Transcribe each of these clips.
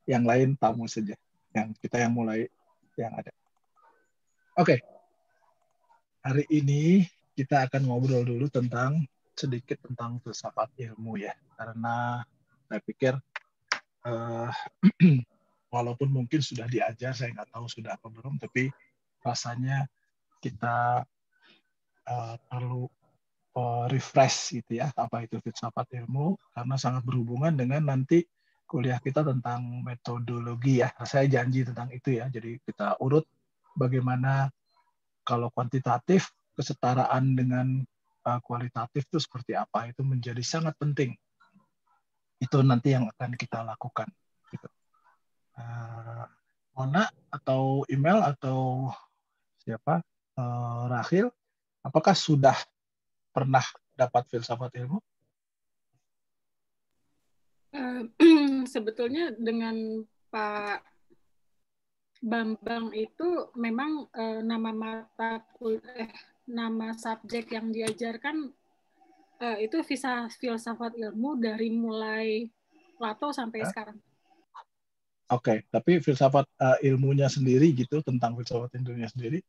yang lain tamu saja. Yang kita yang mulai yang ada. Oke. Hari ini kita akan ngobrol dulu sedikit tentang filsafat ilmu ya. Karena saya pikir walaupun mungkin sudah diajar, saya nggak tahu sudah apa belum, tapi rasanya kita perlu refresh gitu ya, apa itu filsafat ilmu, karena sangat berhubungan dengan nanti kuliah kita tentang metodologi ya. Saya janji tentang itu ya, jadi kita urut bagaimana kalau kuantitatif, kesetaraan dengan kualitatif itu seperti apa, itu menjadi sangat penting. Itu nanti yang akan kita lakukan. Gitu. Mona atau email atau siapa, Rahil, apakah sudah pernah dapat filsafat ilmu? Sebetulnya dengan Pak Bambang itu memang nama subjek yang diajarkan itu filsafat ilmu dari mulai Plato sampai sekarang. Oke, tapi filsafat ilmunya sendiri gitu, tentang filsafat ilmunya sendiri.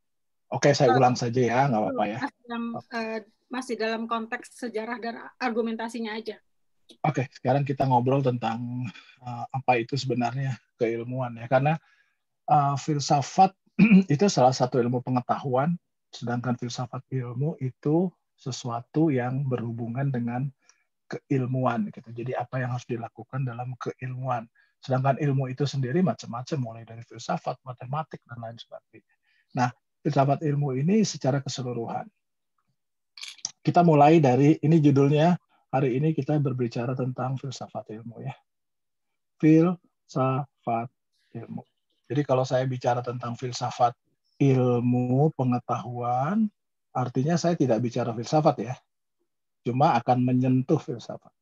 Oke, saya ulang saja ya, nggak apa-apa ya. Masih dalam konteks sejarah dan argumentasinya aja. Oke, sekarang kita ngobrol tentang apa itu sebenarnya keilmuan ya, karena filsafat itu salah satu ilmu pengetahuan, sedangkan filsafat ilmu itu sesuatu yang berhubungan dengan keilmuan gitu. Jadi apa yang harus dilakukan dalam keilmuan. Sedangkan ilmu itu sendiri macam-macam, mulai dari filsafat, matematik, dan lain sebagainya. Nah, filsafat ilmu ini secara keseluruhan. Kita mulai dari, ini judulnya, hari ini kita berbicara tentang filsafat ilmu ya. Filsafat ilmu. Jadi kalau saya bicara tentang filsafat ilmu pengetahuan, artinya saya tidak bicara filsafat ya. Cuma akan menyentuh filsafat.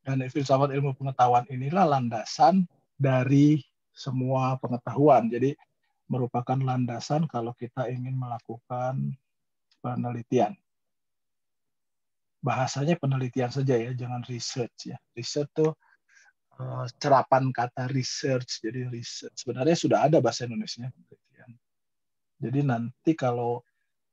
Dan filsafat ilmu pengetahuan inilah landasan dari semua pengetahuan. Jadi merupakan landasan kalau kita ingin melakukan penelitian. Bahasanya penelitian saja ya, jangan research ya. Research itu cerapan kata research. Jadi research sebenarnya sudah ada bahasa Indonesia penelitian. Jadi nanti kalau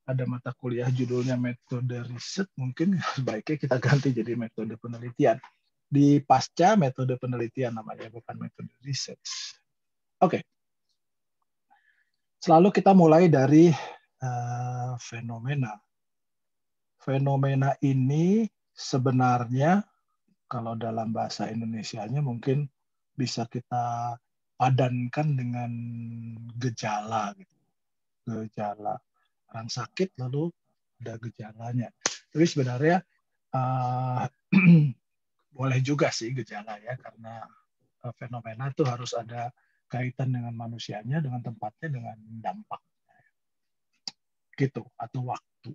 ada mata kuliah judulnya metode riset, mungkin sebaiknya kita ganti jadi metode penelitian. Di pasca metode penelitian namanya, bukan metode research. Oke. Selalu kita mulai dari fenomena. Fenomena ini sebenarnya kalau dalam bahasa Indonesianya mungkin bisa kita padankan dengan gejala gitu. Gejala. Orang sakit lalu ada gejalanya. Tapi sebenarnya boleh juga sih gejala ya, karena fenomena itu harus ada kaitan dengan manusianya, dengan tempatnya, dengan dampaknya. Gitu, atau waktu.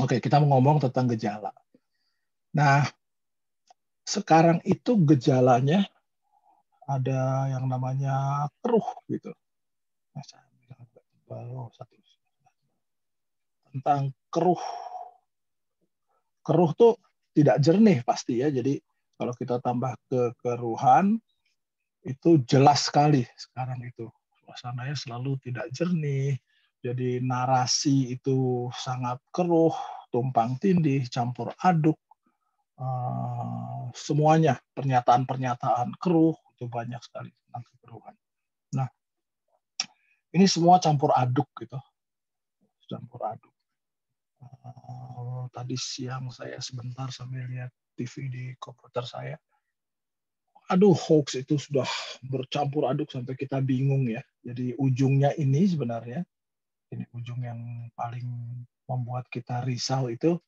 Oke, kita mau ngomong tentang gejala. Nah, sekarang itu gejalanya ada yang namanya keruh gitu. Tentang keruh. Keruh tuh tidak jernih pasti ya. Jadi kalau kita tambah kekeruhan, itu jelas sekali sekarang itu. Suasananya selalu tidak jernih. Jadi narasi itu sangat keruh, tumpang tindih, campur aduk. Semuanya pernyataan-pernyataan keruh itu banyak sekali tentang kekeruhan. Nah, ini semua campur aduk gitu, campur aduk. Tadi siang saya sebentar sambil lihat TV di komputer saya. Aduh, hoax itu sudah bercampur aduk sampai kita bingung ya. Jadi ujungnya ini sebenarnya, ini ujung yang paling membuat kita risau itu,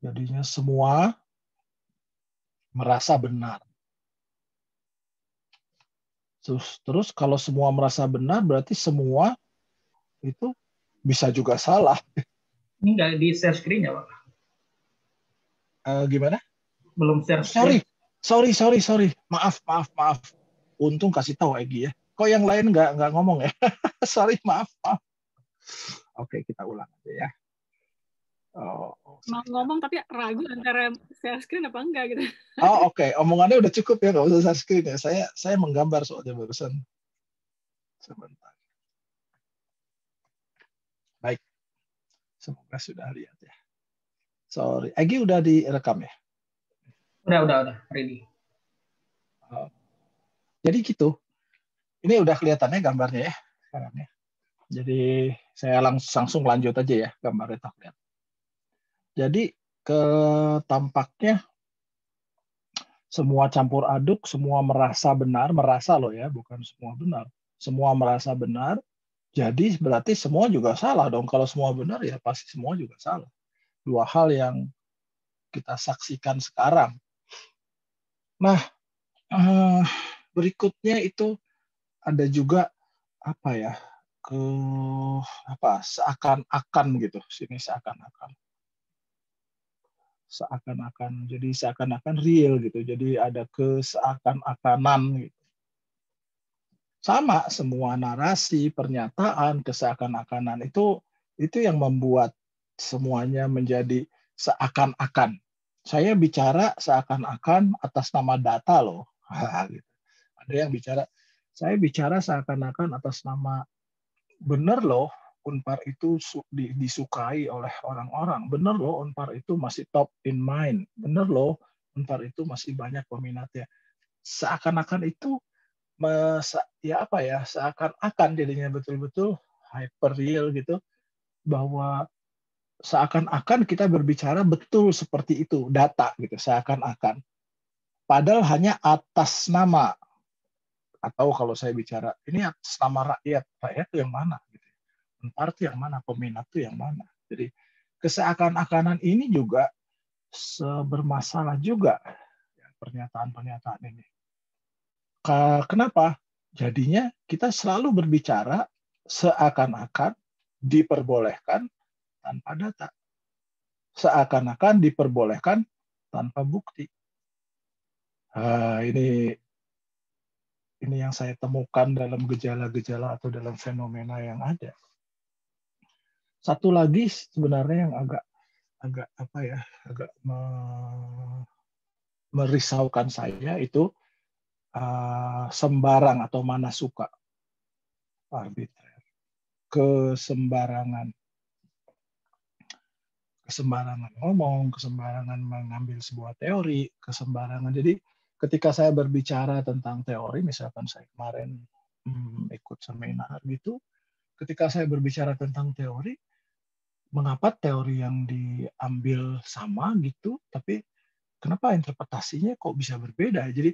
jadinya semua merasa benar. Terus kalau semua merasa benar, berarti semua itu bisa juga salah. Ini nggak di share screen ya, Pak? Gimana? Belum share screen. Sorry. Maaf. Untung kasih tahu Egy ya. Kok yang lain nggak ngomong ya? Sorry, maaf. Oke, kita ulang aja ya. Oh, mau ngomong tapi ragu antara share screen apa enggak gitu. Oh, oke. Omongannya udah cukup ya, nggak usah share screen ya. Saya menggambar soalnya barusan. Sebentar. Baik. Semoga sudah lihat ya. Sorry. Egi udah direkam ya? Udah, ready. Oh. Jadi gitu. Ini udah kelihatannya gambarnya ya sekarang ya. Jadi saya langsung lanjut aja ya gambarnya terlihat. Jadi tampaknya semua campur aduk, semua merasa loh ya, bukan semua benar. Semua merasa benar, jadi berarti semua juga salah dong. Kalau semua benar ya pasti semua juga salah. Dua hal yang kita saksikan sekarang. Nah, berikutnya itu ada juga apa ya, seakan-akan gitu. Sini seakan-akan. Jadi seakan-akan real gitu. Jadi ada keseakan-akanan gitu. Sama semua narasi, pernyataan, keseakan-akanan itu yang membuat semuanya menjadi seakan-akan. Saya bicara seakan-akan atas nama data loh. Gitu. Ada yang bicara, saya bicara seakan-akan atas nama benar loh, Unpar itu disukai oleh orang-orang. Benar loh, Unpar itu masih top in mind. Benar loh, Unpar itu masih banyak peminatnya. Seakan-akan itu seakan-akan jadinya betul-betul hyper real gitu, bahwa seakan-akan kita berbicara betul seperti itu, data gitu, seakan-akan. Padahal hanya atas nama, atau kalau saya bicara ini atas nama rakyat itu yang mana? Gitu. Unpar itu yang mana? Peminat itu yang mana? Jadi keseakan-akanan ini juga bermasalah juga pernyataan-pernyataan ini. Kenapa? Jadinya kita selalu berbicara seakan-akan diperbolehkan tanpa data. Seakan-akan diperbolehkan tanpa bukti. Ini yang saya temukan dalam gejala-gejala atau dalam fenomena yang ada. Satu lagi sebenarnya yang agak merisaukan saya itu sembarang atau mana suka, arbiter, kesembarangan ngomong, kesembarangan mengambil sebuah teori, kesembarangan. Jadi ketika saya berbicara tentang teori, misalkan saya kemarin ikut seminar gitu, ketika saya berbicara tentang teori, mengapa teori yang diambil sama gitu, tapi kenapa interpretasinya kok bisa berbeda? Jadi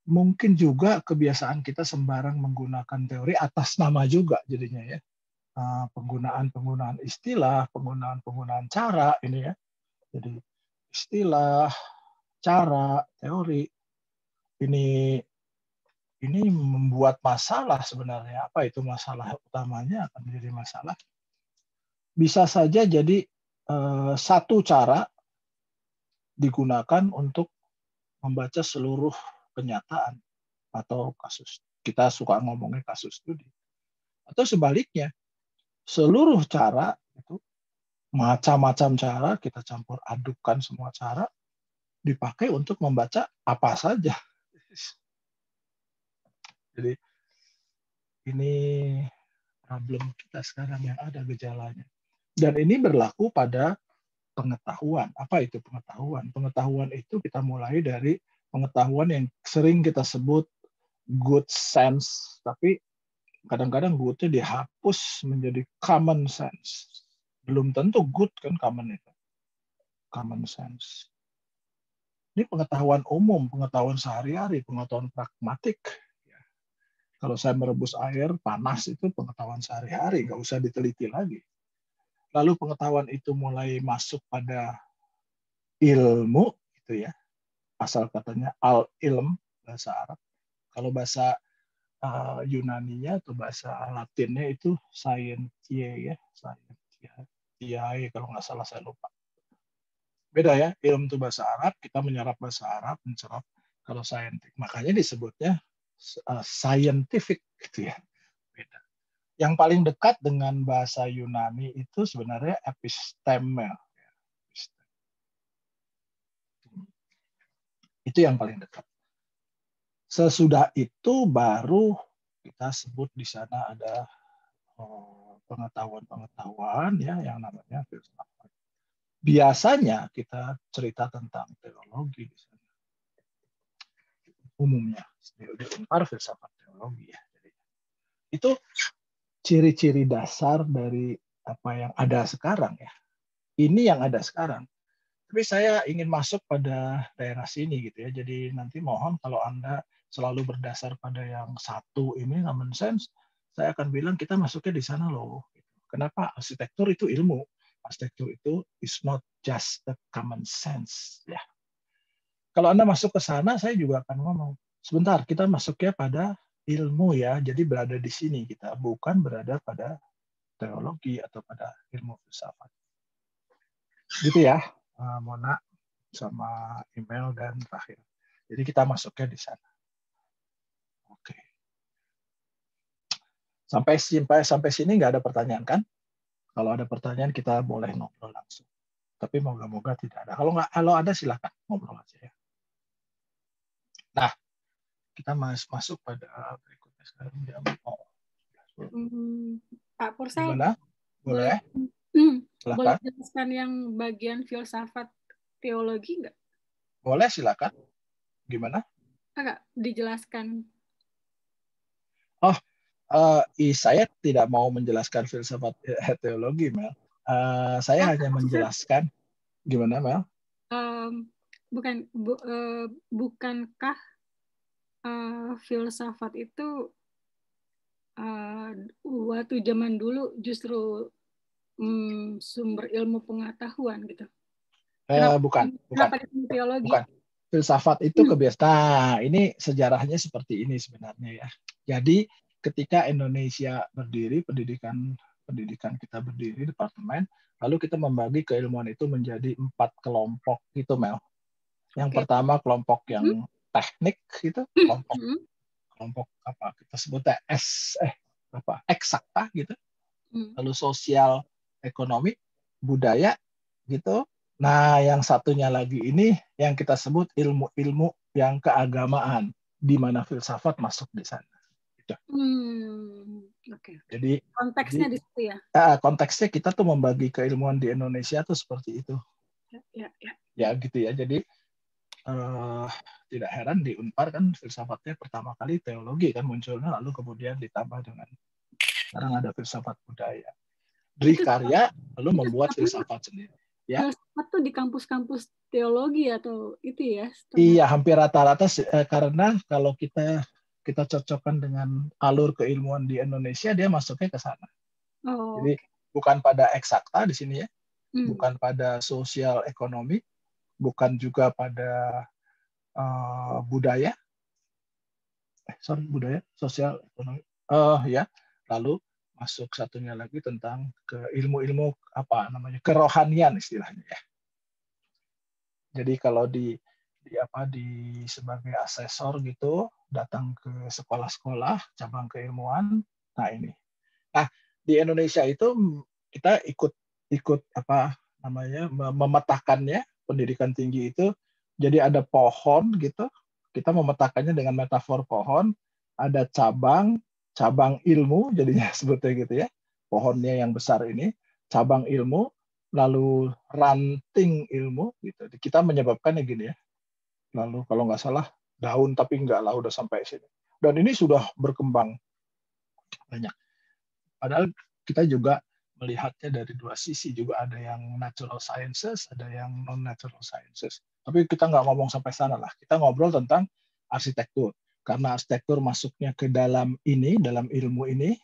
mungkin juga kebiasaan kita sembarang menggunakan teori atas nama juga jadinya ya. Penggunaan istilah, penggunaan cara ini ya. Jadi istilah, cara, teori ini membuat masalah sebenarnya. Apa itu masalah utamanya akan menjadi masalah? Bisa saja jadi satu cara digunakan untuk membaca seluruh kenyataan atau kasus. Kita suka ngomongnya kasus studi. Atau sebaliknya, seluruh cara itu macam-macam cara kita campur adukkan semua cara dipakai untuk membaca apa saja. Jadi ini problem kita sekarang yang ada gejalanya. Dan ini berlaku pada pengetahuan. Apa itu pengetahuan? Pengetahuan itu kita mulai dari pengetahuan yang sering kita sebut good sense, tapi kadang-kadang good-nya dihapus menjadi common sense. Belum tentu good kan common itu. Common sense. Ini pengetahuan umum, pengetahuan sehari-hari, pengetahuan pragmatik. Kalau saya merebus air panas itu pengetahuan sehari-hari, nggak usah diteliti lagi. Lalu pengetahuan itu mulai masuk pada ilmu, gitu ya. Asal katanya al-ilm, bahasa Arab. Kalau bahasa Yunaninya atau bahasa Latinnya itu scientia ya, scientia kalau nggak salah saya lupa. Beda ya, ilmu itu bahasa Arab, kita menyerap bahasa Arab, mencerap kalau scientific. Makanya disebutnya scientific gitu ya. Beda. Yang paling dekat dengan bahasa Yunani itu sebenarnya episteme. Itu yang paling dekat. Sesudah itu baru kita sebut di sana ada pengetahuan-pengetahuan ya yang namanya filsafat. Biasanya kita cerita tentang teologi di sana. Umumnya di Unpar filsafat teologi ya. Jadi, itu ciri-ciri dasar dari apa yang ada sekarang ya. Ini yang ada sekarang. Tapi saya ingin masuk pada daerah sini gitu ya. Jadi nanti mohon kalau Anda selalu berdasar pada yang satu ini common sense, saya akan bilang kita masuknya di sana loh. Kenapa? Arsitektur itu ilmu. Arsitektur itu is not just a common sense ya. Kalau Anda masuk ke sana, saya juga akan ngomong, sebentar, kita masuknya pada ilmu ya, jadi berada di sini kita, bukan berada pada teologi atau pada ilmu filsafat. Gitu ya, Mona sama email dan terakhir. Jadi kita masuknya di sana. Oke. Sampai sini nggak ada pertanyaan kan? Kalau ada pertanyaan kita boleh ngobrol langsung. Tapi moga-moga tidak ada. Kalau ada silakan ngobrol aja ya. Nah, kita masuk pada berikutnya sekarang. Pak Pursel, Gimana? Boleh? Boleh jelaskan yang bagian filsafat teologi nggak? Boleh, silakan. Gimana? Agak dijelaskan. Saya tidak mau menjelaskan filsafat teologi, Mel. Saya hanya menjelaskan. Gimana, Mel? Bukankah filsafat itu waktu zaman dulu justru sumber ilmu pengetahuan gitu? Bukan. Teologi? Bukan. Filsafat itu kebiasaan. Ini sejarahnya seperti ini sebenarnya ya. Jadi ketika Indonesia berdiri, pendidikan kita berdiri, departemen, lalu kita membagi keilmuan itu menjadi 4 kelompok gitu, Mel. Yang pertama kelompok yang teknik gitu, kelompok apa kita sebutnya eksakta gitu. Lalu sosial, ekonomi, budaya gitu. Nah, yang satunya lagi ini yang kita sebut ilmu-ilmu yang keagamaan, di mana filsafat masuk di sana. Gitu. Jadi konteksnya di situ ya. Konteksnya kita tuh membagi keilmuan di Indonesia tuh seperti itu. Ya gitu ya. Jadi tidak heran di Unpar kan filsafatnya pertama kali teologi kan munculnya, lalu kemudian ditambah dengan sekarang ada filsafat budaya. Dri Karya lalu membuat filsafat sendiri. Ya. Filsafat tuh di kampus-kampus teologi atau itu ya? Iya, hampir rata-rata karena kalau kita cocokkan dengan alur keilmuan di Indonesia, dia masuknya ke sana. Jadi bukan pada eksakta di sini ya, bukan pada sosial ekonomi, bukan juga pada budaya, budaya, sosial ekonomi, ya. Lalu masuk satunya lagi tentang ke ilmu-ilmu apa namanya kerohanian istilahnya ya. Jadi kalau di sebagai asesor gitu datang ke sekolah-sekolah cabang keilmuan, nah ini. Nah di Indonesia itu kita ikut apa namanya memetakannya pendidikan tinggi itu jadi ada pohon gitu, kita memetakannya dengan metafor pohon, ada cabang ilmu jadinya sebutnya gitu ya, pohonnya yang besar ini cabang ilmu, lalu ranting ilmu gitu. Kita menyebabkannya gini ya. Lalu kalau nggak salah daun, tapi nggak lah udah sampai sini. Dan ini sudah berkembang banyak. Padahal kita juga melihatnya dari dua sisi, juga ada yang natural sciences, ada yang non natural sciences. Tapi kita nggak ngomong sampai sana lah. Kita ngobrol tentang arsitektur. Karena arsitektur masuknya ke dalam ini, dalam ilmu ini,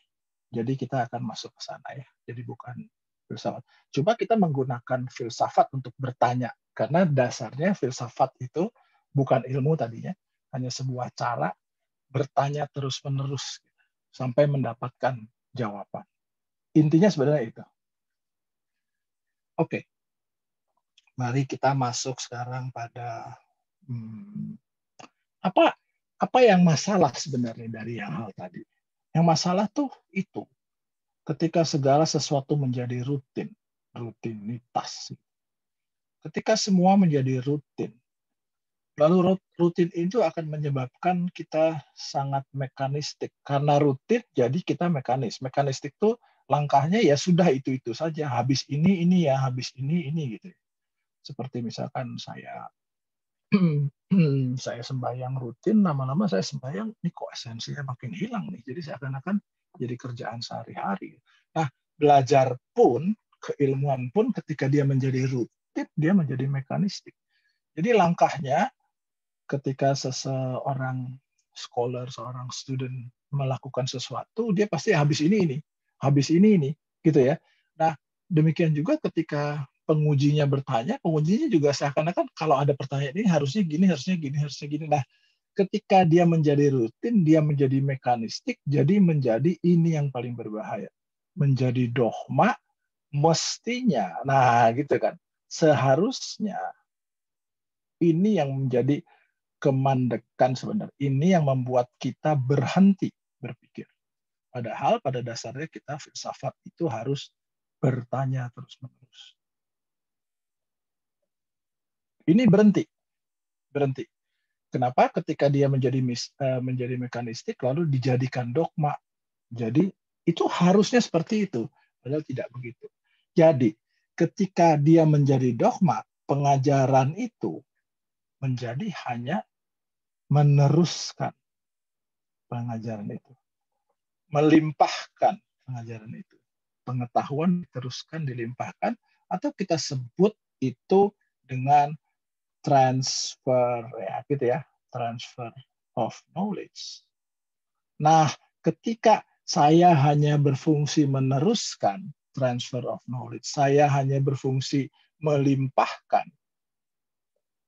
jadi kita akan masuk ke sana ya. Jadi bukan filsafat. Coba kita menggunakan filsafat untuk bertanya. Karena dasarnya filsafat itu bukan ilmu tadinya, hanya sebuah cara bertanya terus-menerus sampai mendapatkan jawaban. Intinya sebenarnya itu. Oke. Mari kita masuk sekarang pada apa yang masalah sebenarnya dari yang hal tadi. Yang masalah tuh itu. Ketika segala sesuatu menjadi rutinitas. Ketika semua menjadi rutin, Lalu rutin itu akan menyebabkan kita sangat mekanistik. Karena rutin, jadi kita mekanis. Mekanistik itu langkahnya ya sudah itu-itu saja. Habis ini ya, habis ini gitu. Seperti misalkan saya saya sembahyang rutin, lama-lama saya sembahyang, ini kok esensinya makin hilang nih. Jadi seakan-akan jadi kerjaan sehari-hari. Nah, belajar pun, keilmuan pun ketika dia menjadi rutin, dia menjadi mekanistik. Jadi langkahnya ketika seseorang scholar, seorang student melakukan sesuatu, dia pasti habis ini, habis ini, gitu ya. Nah, demikian juga ketika pengujinya bertanya, pengujinya juga seakan-akan kalau ada pertanyaan ini harusnya gini, harusnya gini, harusnya gini. Nah, ketika dia menjadi rutin, dia menjadi mekanistik, jadi menjadi ini yang paling berbahaya. Menjadi dogma, mestinya. Nah, gitu kan. Seharusnya ini yang menjadi kemandekan sebenarnya. Ini yang membuat kita berhenti berpikir. Padahal pada dasarnya kita filsafat itu harus bertanya terus-menerus. Ini berhenti. Kenapa? Ketika dia menjadi mekanistik lalu dijadikan dogma. Jadi itu harusnya seperti itu. Padahal tidak begitu. Jadi ketika dia menjadi dogma, pengajaran itu menjadi hanya meneruskan pengajaran itu. Melimpahkan pengajaran itu. Pengetahuan diteruskan, dilimpahkan, atau kita sebut itu dengan transfer, ya gitu ya, transfer of knowledge. Nah, ketika saya hanya berfungsi meneruskan transfer of knowledge, saya hanya berfungsi melimpahkan,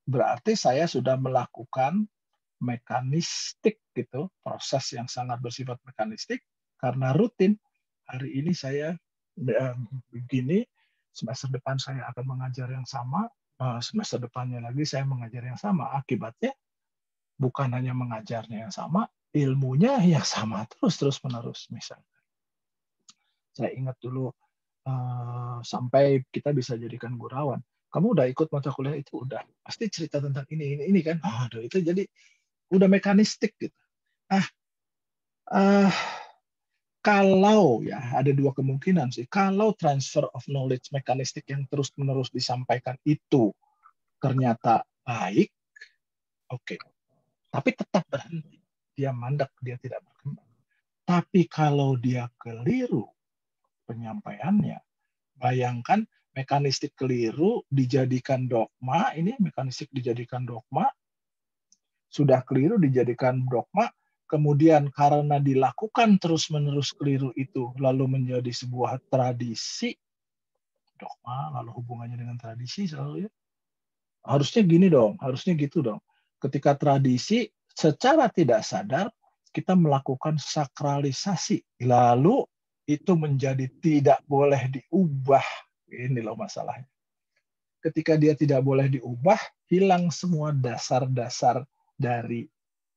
berarti saya sudah melakukan mekanistik gitu, proses yang sangat bersifat mekanistik karena rutin. Hari ini saya begini, semester depan saya akan mengajar yang sama, semester depannya lagi saya mengajar yang sama. Akibatnya bukan hanya mengajarnya yang sama, ilmunya yang sama terus menerus. Misalnya, saya ingat dulu sampai kita bisa jadikan gurawan. Kamu udah ikut mata kuliah itu udah pasti cerita tentang ini kan. Aduh, itu jadi udah mekanistik gitu. Kalau ya ada dua kemungkinan sih. Kalau transfer of knowledge mekanistik yang terus-menerus disampaikan itu ternyata baik, oke. Tapi tetap berhenti. Dia mandek, dia tidak berkembang. Tapi kalau dia keliru penyampaiannya, bayangkan mekanistik keliru dijadikan dogma, ini mekanistik dijadikan dogma, sudah keliru dijadikan dogma, kemudian karena dilakukan terus-menerus keliru itu, lalu menjadi sebuah tradisi, dogma, lalu hubungannya dengan tradisi selalu ya. Harusnya gini dong, harusnya gitu dong. Ketika tradisi, secara tidak sadar, kita melakukan sakralisasi. Lalu itu menjadi tidak boleh diubah. Ini loh masalahnya. Ketika dia tidak boleh diubah, hilang semua dasar-dasar dari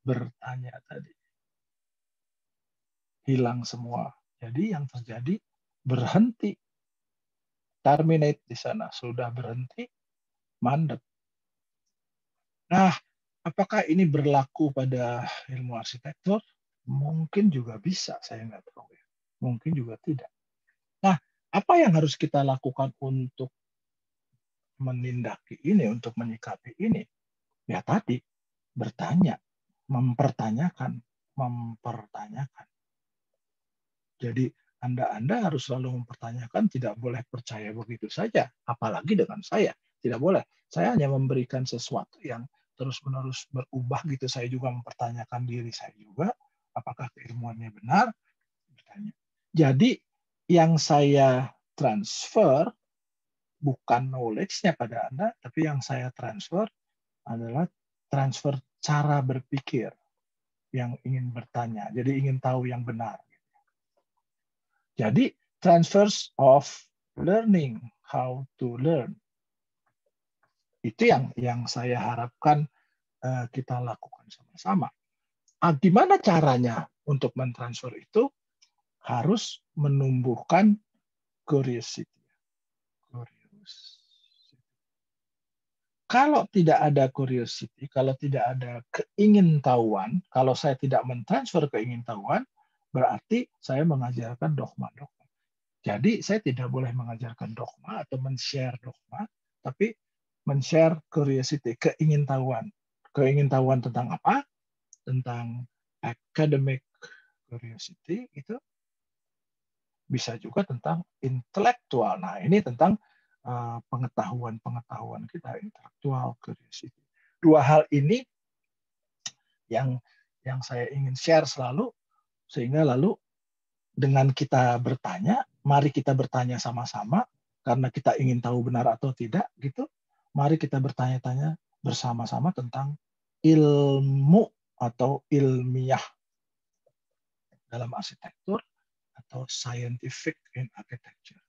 bertanya tadi. Hilang semua. Jadi yang terjadi berhenti. Terminate di sana. Sudah berhenti, mandek. Nah, apakah ini berlaku pada ilmu arsitektur? Mungkin juga bisa, saya nggak tahu ya. Mungkin juga tidak. Nah, apa yang harus kita lakukan untuk menindaki ini, untuk menyikapi ini? Ya tadi, bertanya, mempertanyakan. Jadi Anda harus selalu mempertanyakan, tidak boleh percaya begitu saja, apalagi dengan saya. Tidak boleh. Saya hanya memberikan sesuatu yang terus-menerus berubah gitu. Saya juga mempertanyakan diri saya juga, apakah keilmuannya benar? Bertanya. Jadi yang saya transfer bukan knowledge-nya pada Anda, tapi yang saya transfer adalah transfer cara berpikir yang ingin bertanya. Jadi ingin tahu yang benar. Jadi transfers of learning, how to learn. Itu yang saya harapkan kita lakukan sama-sama. Gimana caranya untuk mentransfer itu? Harus menumbuhkan curiosity. Kalau tidak ada curiosity, kalau tidak ada keingintahuan, kalau saya tidak mentransfer keingintahuan, berarti saya mengajarkan dogma-dogma. Jadi saya tidak boleh mengajarkan dogma atau men-share dogma, tapi men-share curiosity, keingintahuan. Keingintahuan tentang apa? Tentang academic curiosity, itu bisa juga tentang intelektual. Nah, ini tentang pengetahuan kita, intelektual curiosity. Dua hal ini yang saya ingin share selalu, sehingga lalu dengan kita bertanya, mari kita bertanya sama-sama, karena kita ingin tahu benar atau tidak, gitu. Mari kita bertanya-tanya bersama-sama tentang ilmu atau ilmiah dalam arsitektur atau scientific in architecture,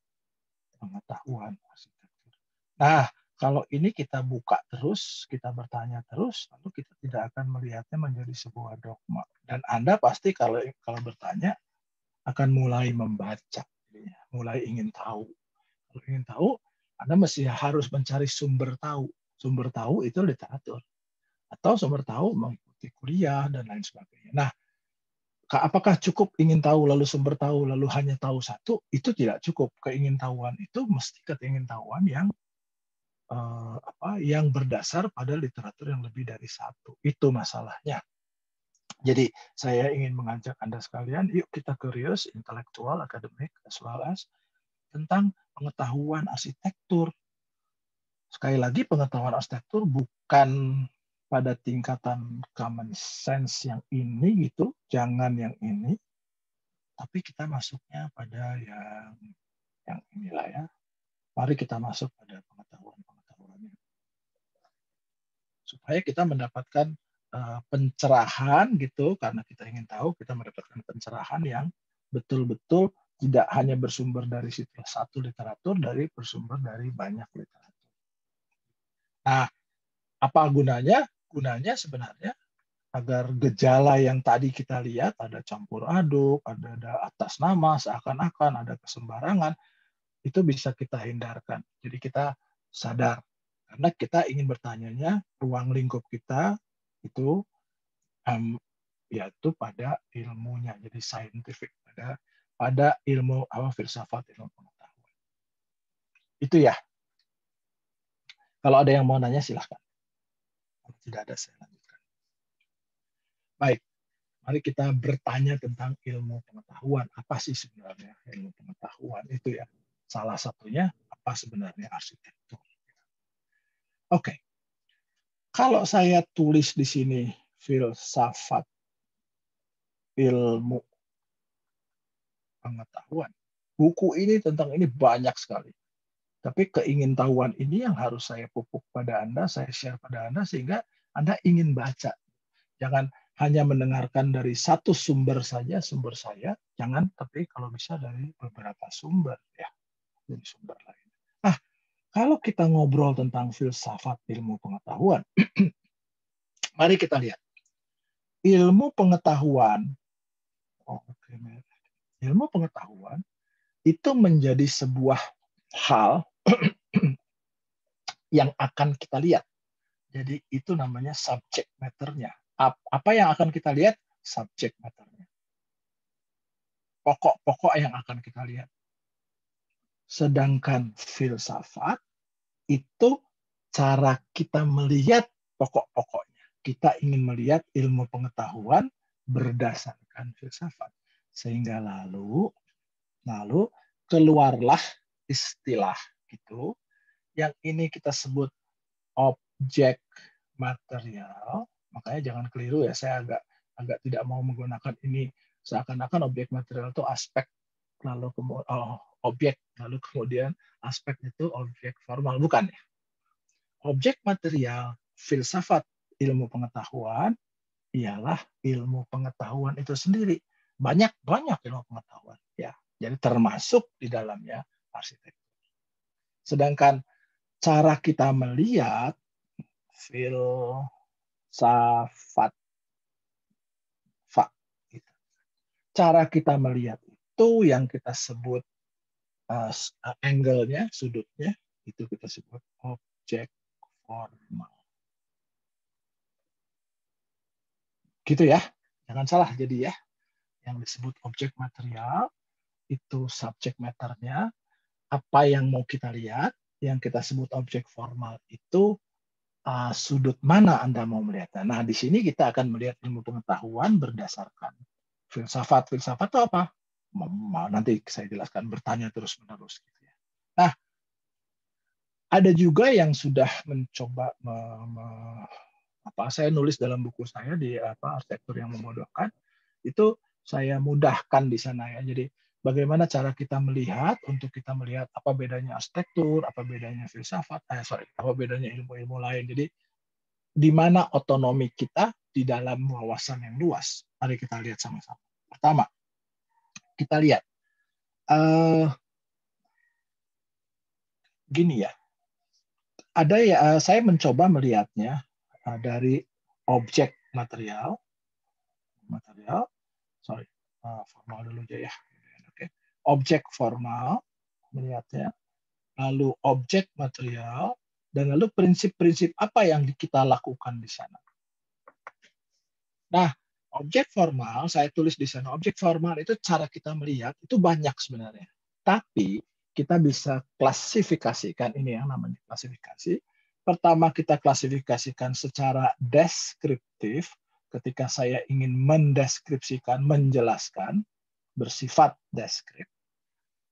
pengetahuan arsitektur. Nah, kalau ini kita buka terus, kita bertanya terus, lalu kita tidak akan melihatnya menjadi sebuah dogma. Dan Anda pasti kalau bertanya akan mulai membaca, mulai ingin tahu. Kalau ingin tahu, Anda mesti harus mencari sumber tahu. Sumber tahu itu literatur. Atau sumber tahu mengikuti kuliah dan lain sebagainya. Nah, apakah cukup ingin tahu lalu sumber tahu lalu hanya tahu satu? Itu tidak cukup. Keingintahuan itu mesti keingintahuan yang berdasar pada literatur yang lebih dari satu. Itu masalahnya. Jadi saya ingin mengajak Anda sekalian, yuk kita curious, intelektual, akademik, as well as tentang pengetahuan arsitektur. Sekali lagi, pengetahuan arsitektur bukan pada tingkatan common sense yang ini gitu, jangan yang ini, tapi kita masuknya pada yang inilah ya. Mari kita masuk pada pengetahuan-pengetahuan supaya kita mendapatkan pencerahan gitu, karena kita ingin tahu, kita mendapatkan pencerahan yang betul-betul tidak hanya bersumber dari satu literatur, dari bersumber dari banyak literatur. Nah, apa gunanya? Gunanya sebenarnya agar gejala yang tadi kita lihat, ada campur aduk, ada atas nama, seakan-akan ada kesembarangan, itu bisa kita hindarkan. Jadi kita sadar, karena kita ingin bertanyanya, ruang lingkup kita itu yaitu pada ilmunya, jadi scientific, pada ilmu filsafat, ilmu pengetahuan. Itu ya. Kalau ada yang mau nanya silahkan. Kalau tidak ada saya lanjutkan. Baik, mari kita bertanya tentang ilmu pengetahuan. Apa sih sebenarnya ilmu pengetahuan itu ya? Salah satunya apa sebenarnya arsitektur? Oke. Kalau saya tulis di sini filsafat ilmu pengetahuan, buku ini tentang ini banyak sekali. Tapi keingintahuan ini yang harus saya pupuk pada Anda, saya share pada Anda, sehingga Anda ingin baca. Jangan hanya mendengarkan dari satu sumber saja, sumber saya, jangan, tapi kalau bisa dari beberapa sumber, ya, dari sumber lain. Nah, kalau kita ngobrol tentang filsafat ilmu pengetahuan, mari kita lihat. Ilmu pengetahuan itu menjadi sebuah hal yang akan kita lihat. Jadi itu namanya subject matter-nya. Apa yang akan kita lihat? Subject matter-nya. Pokok-pokok yang akan kita lihat. Sedangkan filsafat itu cara kita melihat pokok-pokoknya. Kita ingin melihat ilmu pengetahuan berdasarkan filsafat. Sehingga lalu keluarlah istilah gitu. Yang ini kita sebut objek material. Makanya jangan keliru ya, saya agak tidak mau menggunakan ini seakan-akan objek material itu aspek, lalu objek, lalu kemudian aspek itu objek formal. Bukan ya. Objek material filsafat ilmu pengetahuan ialah ilmu pengetahuan itu sendiri. Banyak ilmu pengetahuan ya. Jadi termasuk di dalamnya arsitektur. Sedangkan cara kita melihat filsafat, cara kita melihat itu yang kita sebut angle-nya, sudutnya, itu kita sebut objek formal. Gitu ya. Jangan salah jadi ya. Yang disebut objek material itu subject matter-nya, apa yang mau kita lihat, yang kita sebut objek formal itu sudut mana Anda mau melihatnya. Nah, di sini kita akan melihat ilmu pengetahuan berdasarkan filsafat. Filsafat itu apa? Nanti saya jelaskan, bertanya terus-menerus. Gitu ya. Nah, ada juga yang sudah mencoba saya nulis dalam buku saya di arsitektur yang membodohkan, itu saya mudahkan di sana ya. Jadi bagaimana cara kita melihat untuk kita melihat apa bedanya arsitektur, apa bedanya filsafat, apa bedanya ilmu-ilmu lain. Jadi di mana otonomi kita di dalam wawasan yang luas. Mari kita lihat sama-sama. Pertama, kita lihat gini ya. Ada ya, saya mencoba melihatnya dari objek material, formal dulu aja ya. Oke. Objek formal melihatnya, lalu objek material, dan lalu prinsip-prinsip apa yang kita lakukan di sana. Nah, objek formal, saya tulis di sana, objek formal itu cara kita melihat, itu banyak sebenarnya. Tapi kita bisa klasifikasikan, ini yang namanya klasifikasi. Pertama kita klasifikasikan secara deskriptif, ketika saya ingin mendeskripsikan, menjelaskan, bersifat deskrip.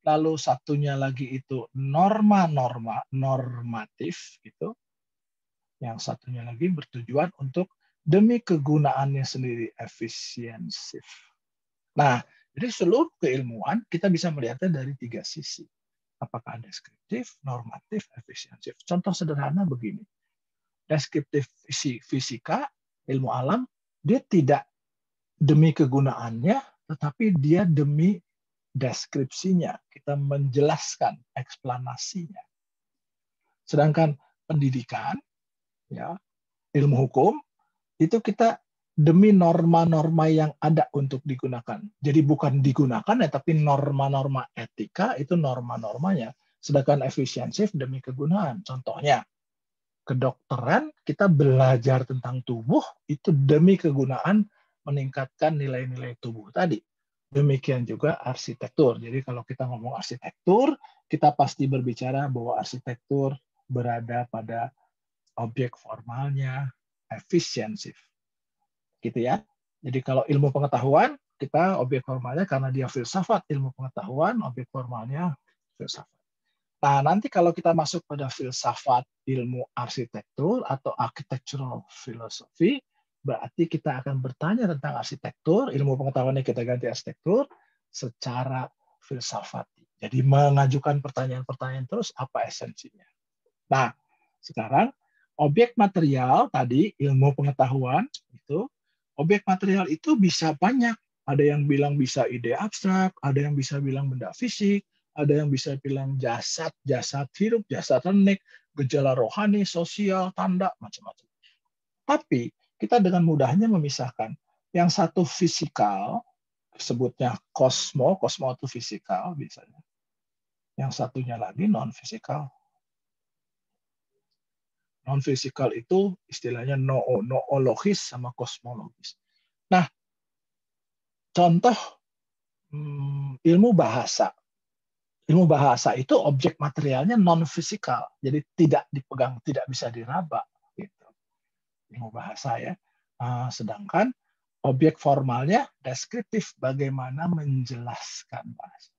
Lalu satunya lagi itu norma-norma, normatif, gitu. Yang satunya lagi bertujuan untuk demi kegunaannya sendiri, efisiensif. Nah, jadi seluruh keilmuan kita bisa melihatnya dari 3 sisi. Apakah deskriptif, normatif, efisiensif. Contoh sederhana begini. Deskriptif fisika, ilmu alam, dia tidak demi kegunaannya, tetapi dia demi deskripsinya. Kita menjelaskan eksplanasinya. Sedangkan pendidikan, ya, ilmu hukum, itu kita demi norma-norma yang ada untuk digunakan. Jadi bukan digunakan ya, tapi norma-norma etika itu norma-normanya. Sedangkan efisiensif demi kegunaan. Contohnya, kedokteran kita belajar tentang tubuh itu demi kegunaan meningkatkan nilai-nilai tubuh tadi. Demikian juga arsitektur. Jadi kalau kita ngomong arsitektur, kita pasti berbicara bahwa arsitektur berada pada objek formalnya, efisiensif. Gitu ya. Jadi kalau ilmu pengetahuan, kita objek formalnya karena dia filsafat, ilmu pengetahuan, objek formalnya filsafat. Nah, nanti kalau kita masuk pada filsafat ilmu arsitektur atau architectural philosophy, berarti kita akan bertanya tentang arsitektur, ilmu pengetahuannya kita ganti arsitektur, secara filsafati. Jadi mengajukan pertanyaan-pertanyaan terus, apa esensinya. Nah, sekarang objek material tadi, ilmu pengetahuan, itu objek material itu bisa banyak. Ada yang bilang bisa ide abstrak, ada yang bisa bilang benda fisik, ada yang bisa bilang jasad, jasad hidup, jasad renik, gejala rohani, sosial, tanda, macam-macam. Tapi kita dengan mudahnya memisahkan. Yang satu fisikal, sebutnya kosmo itu fisikal biasanya. Yang satunya lagi non-fisikal. Non-fisikal itu istilahnya noologis sama kosmologis. Nah, contoh ilmu bahasa. Ilmu bahasa itu objek materialnya non-fisikal, jadi tidak dipegang, tidak bisa diraba. Gitu. Ilmu bahasa ya. Sedangkan objek formalnya deskriptif, bagaimana menjelaskan bahasa.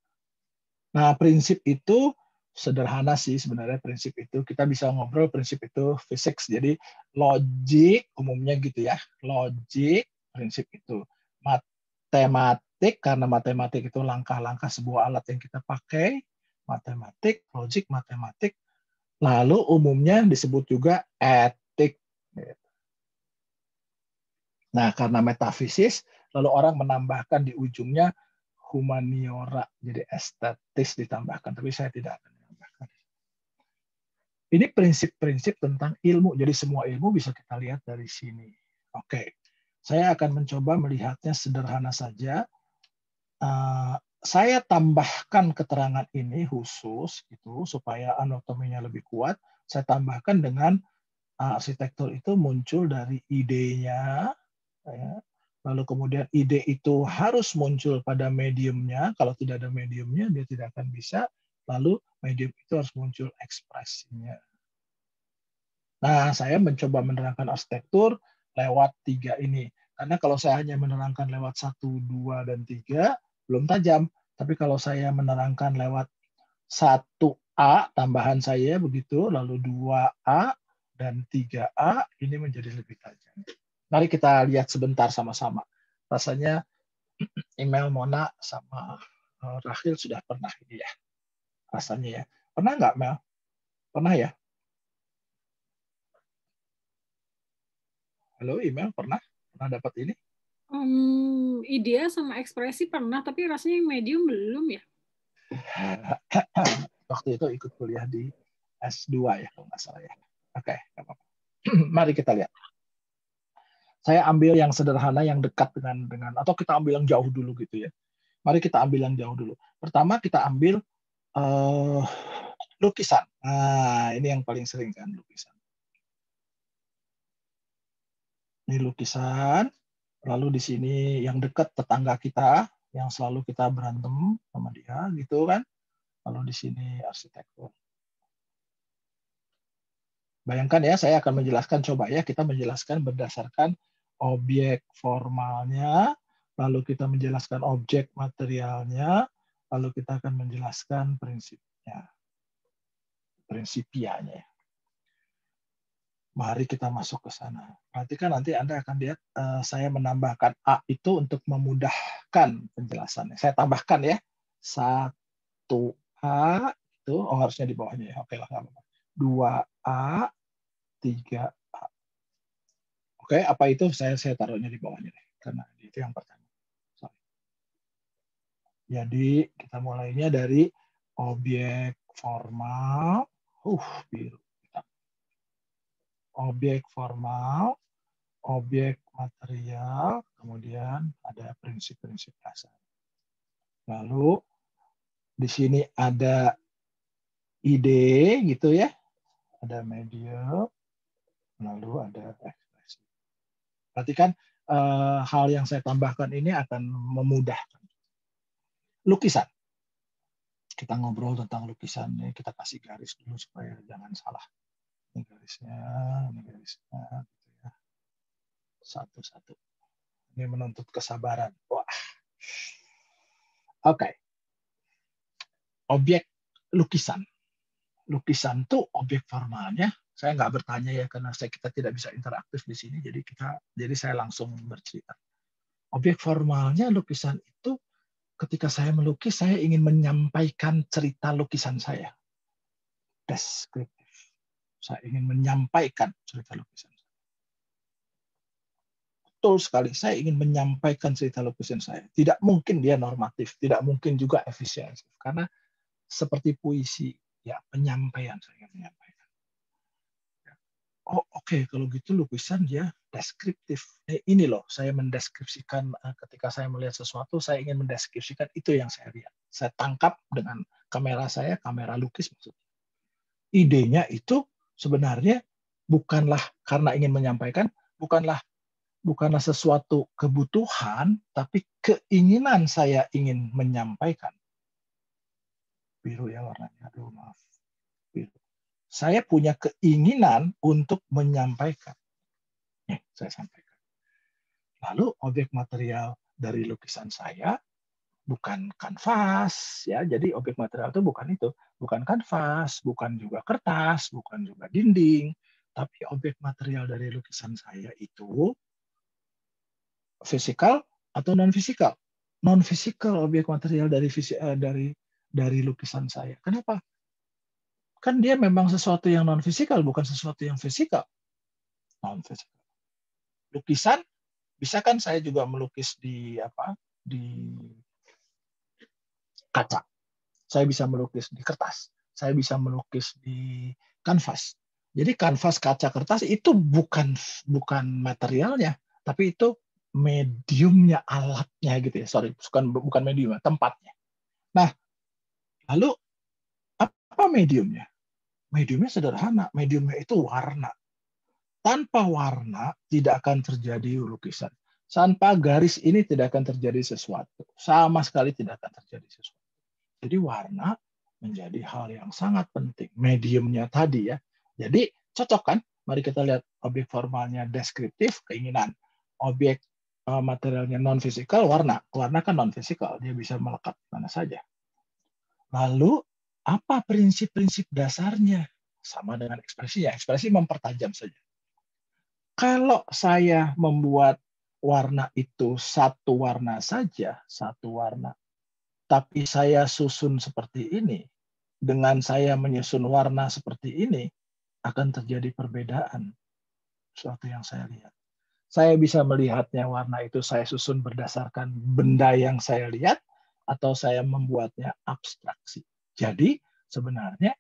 Nah, prinsip itu sederhana sih sebenarnya. Prinsip itu kita bisa ngobrol, prinsip itu fisik. Jadi logik umumnya gitu ya, logik prinsip itu. Matematik, karena matematik itu langkah-langkah sebuah alat yang kita pakai, matematik, logik, matematik. Lalu umumnya disebut juga etik. Nah, karena metafisis, lalu orang menambahkan di ujungnya humaniora, jadi estetis ditambahkan, tapi saya tidak akan menambahkan. Ini prinsip-prinsip tentang ilmu, jadi semua ilmu bisa kita lihat dari sini. Oke, saya akan mencoba melihatnya sederhana saja. Saya tambahkan keterangan ini khusus, gitu, supaya anatominya lebih kuat. Saya tambahkan dengan arsitektur itu muncul dari idenya, ya. Lalu kemudian ide itu harus muncul pada mediumnya. Kalau tidak ada mediumnya, dia tidak akan bisa. Lalu medium itu harus muncul ekspresinya. Nah, saya mencoba menerangkan arsitektur lewat 3 ini. Karena kalau saya hanya menerangkan lewat 1, 2, dan 3, belum tajam. Tapi kalau saya menerangkan lewat 1A, tambahan saya begitu, lalu 2A, dan 3A, ini menjadi lebih tajam. Mari kita lihat sebentar sama-sama. Rasanya email Mona sama Rahil sudah pernah ini ya. Rasanya ya. Pernah nggak, Mel? Pernah ya? Halo, email pernah? Pernah dapat ini? Idea sama ekspresi pernah, tapi rasanya medium belum ya. Waktu itu ikut kuliah di S2 ya, kalau nggak salah ya. Oke, nggak apa-apa. Mari kita lihat. Saya ambil yang sederhana, yang dekat dengan atau kita ambil yang jauh dulu gitu ya. Mari kita ambil yang jauh dulu. Pertama kita ambil lukisan. Nah, ini yang paling sering kan, lukisan. Ini lukisan. Lalu di sini yang dekat tetangga kita, yang selalu kita berantem sama dia, gitu kan. Lalu di sini arsitektur. Bayangkan ya, saya akan menjelaskan, coba ya, kita menjelaskan berdasarkan objek formalnya, lalu kita menjelaskan objek materialnya, lalu kita akan menjelaskan prinsipnya. Prinsipianya. Mari kita masuk ke sana. Perhatikan nanti Anda akan lihat saya menambahkan A itu untuk memudahkan penjelasannya. Saya tambahkan ya. 1A itu, harusnya di bawahnya ya. Oke lah, nggak apa-apa. 2A, 3A. Oke, apa itu? Saya taruhnya di bawahnya deh, karena itu yang pertama. Sorry. Jadi kita mulainya dari objek formal. Biru. Objek formal, objek material, kemudian ada prinsip-prinsip dasar. Lalu di sini ada ide gitu ya, ada medium, lalu ada ekspresi. Perhatikan hal yang saya tambahkan ini akan memudahkan. Lukisan. Kita ngobrol tentang lukisan nih, kita kasih garis dulu supaya jangan salah. Ini garisnya, gitu ya. Satu-satu. Ini menuntut kesabaran. Wah. Oke. Objek lukisan. Lukisan itu objek formalnya. Saya nggak bertanya ya, karena kita tidak bisa interaktif di sini. Jadi saya langsung bercerita. Objek formalnya lukisan itu, ketika saya melukis, saya ingin menyampaikan cerita lukisan saya. Deskriptif. Saya ingin menyampaikan cerita lukisan saya. Betul sekali, saya ingin menyampaikan cerita lukisan saya. Tidak mungkin dia normatif, tidak mungkin juga efisiensi. Karena seperti puisi, ya penyampaian saya ingin menyampaikan. Oh oke, kalau gitu lukisan dia deskriptif. Ini loh, saya mendeskripsikan ketika saya melihat sesuatu, saya ingin mendeskripsikan itu yang saya lihat. Saya tangkap dengan kamera saya, kamera lukis maksudnya. Idenya itu sebenarnya bukanlah karena ingin menyampaikan, bukanlah sesuatu kebutuhan, tapi keinginan saya ingin menyampaikan. Biru ya warnanya, aduh maaf. Biru. Saya punya keinginan untuk menyampaikan. Saya sampaikan. Lalu objek material dari lukisan saya bukan kanvas, ya. Jadi objek material itu bukan kanvas, bukan juga kertas, bukan juga dinding, tapi objek material dari lukisan saya itu fisikal atau non fisikal. Non fisikal objek material dari lukisan saya. Kenapa? Kan dia memang sesuatu yang non fisikal, bukan sesuatu yang fisikal. Non fisikal. Lukisan bisa kan saya juga melukis di kaca. Saya bisa melukis di kertas. Saya bisa melukis di kanvas. Jadi kanvas, kaca, kertas itu bukan materialnya, tapi itu mediumnya, alatnya gitu ya. Sorry, bukan mediumnya, tempatnya. Nah, lalu apa mediumnya? Mediumnya sederhana. Mediumnya itu warna. Tanpa warna tidak akan terjadi lukisan. Tanpa garis ini tidak akan terjadi sesuatu. Sama sekali tidak akan terjadi sesuatu. Jadi warna menjadi hal yang sangat penting. Mediumnya tadi ya. Jadi cocok kan? Mari kita lihat objek formalnya deskriptif, keinginan. Objek materialnya non-fisikal, warna. Warna kan non-fisikal, dia bisa melekat mana saja. Lalu, apa prinsip-prinsip dasarnya? Sama dengan ekspresinya. Ekspresi mempertajam saja. Kalau saya membuat warna itu satu warna saja, satu warna, tapi saya susun seperti ini, dengan saya menyusun warna seperti ini, akan terjadi perbedaan. Sesuatu yang saya lihat. Saya bisa melihatnya warna itu saya susun berdasarkan benda yang saya lihat, atau saya membuatnya abstraksi. Jadi sebenarnya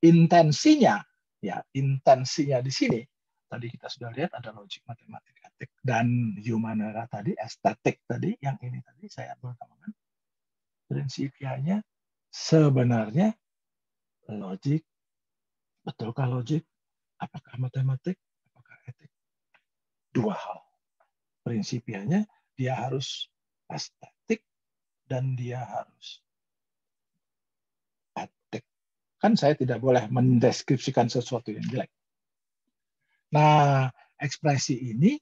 intensinya di sini, tadi kita sudah lihat ada logik, matematik, etik, dan humanera tadi, estetik tadi, yang ini tadi saya bertamakan. Prinsipianya sebenarnya logik. Betulkah logik? Apakah matematik? Apakah etik? Dua hal. Prinsipianya dia harus estetik dan dia harus etik. Kan saya tidak boleh mendeskripsikan sesuatu yang jelek. Nah, ekspresi ini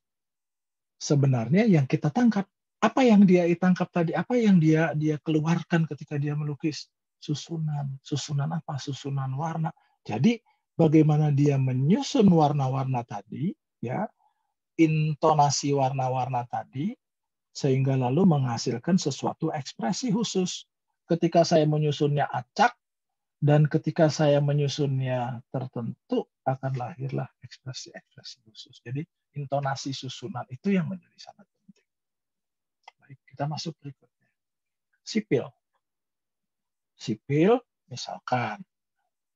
sebenarnya yang kita tangkap. Apa yang dia tangkap tadi? Apa yang dia keluarkan ketika dia melukis? Susunan. Susunan apa? Susunan warna. Jadi bagaimana dia menyusun warna-warna tadi, ya, intonasi warna-warna tadi, sehingga lalu menghasilkan sesuatu ekspresi khusus. Ketika saya menyusunnya acak, dan ketika saya menyusunnya tertentu, akan lahirlah ekspresi-ekspresi khusus. Jadi intonasi susunan itu yang menjadi sangat penting. Baik, kita masuk berikutnya. Sipil. Sipil, misalkan,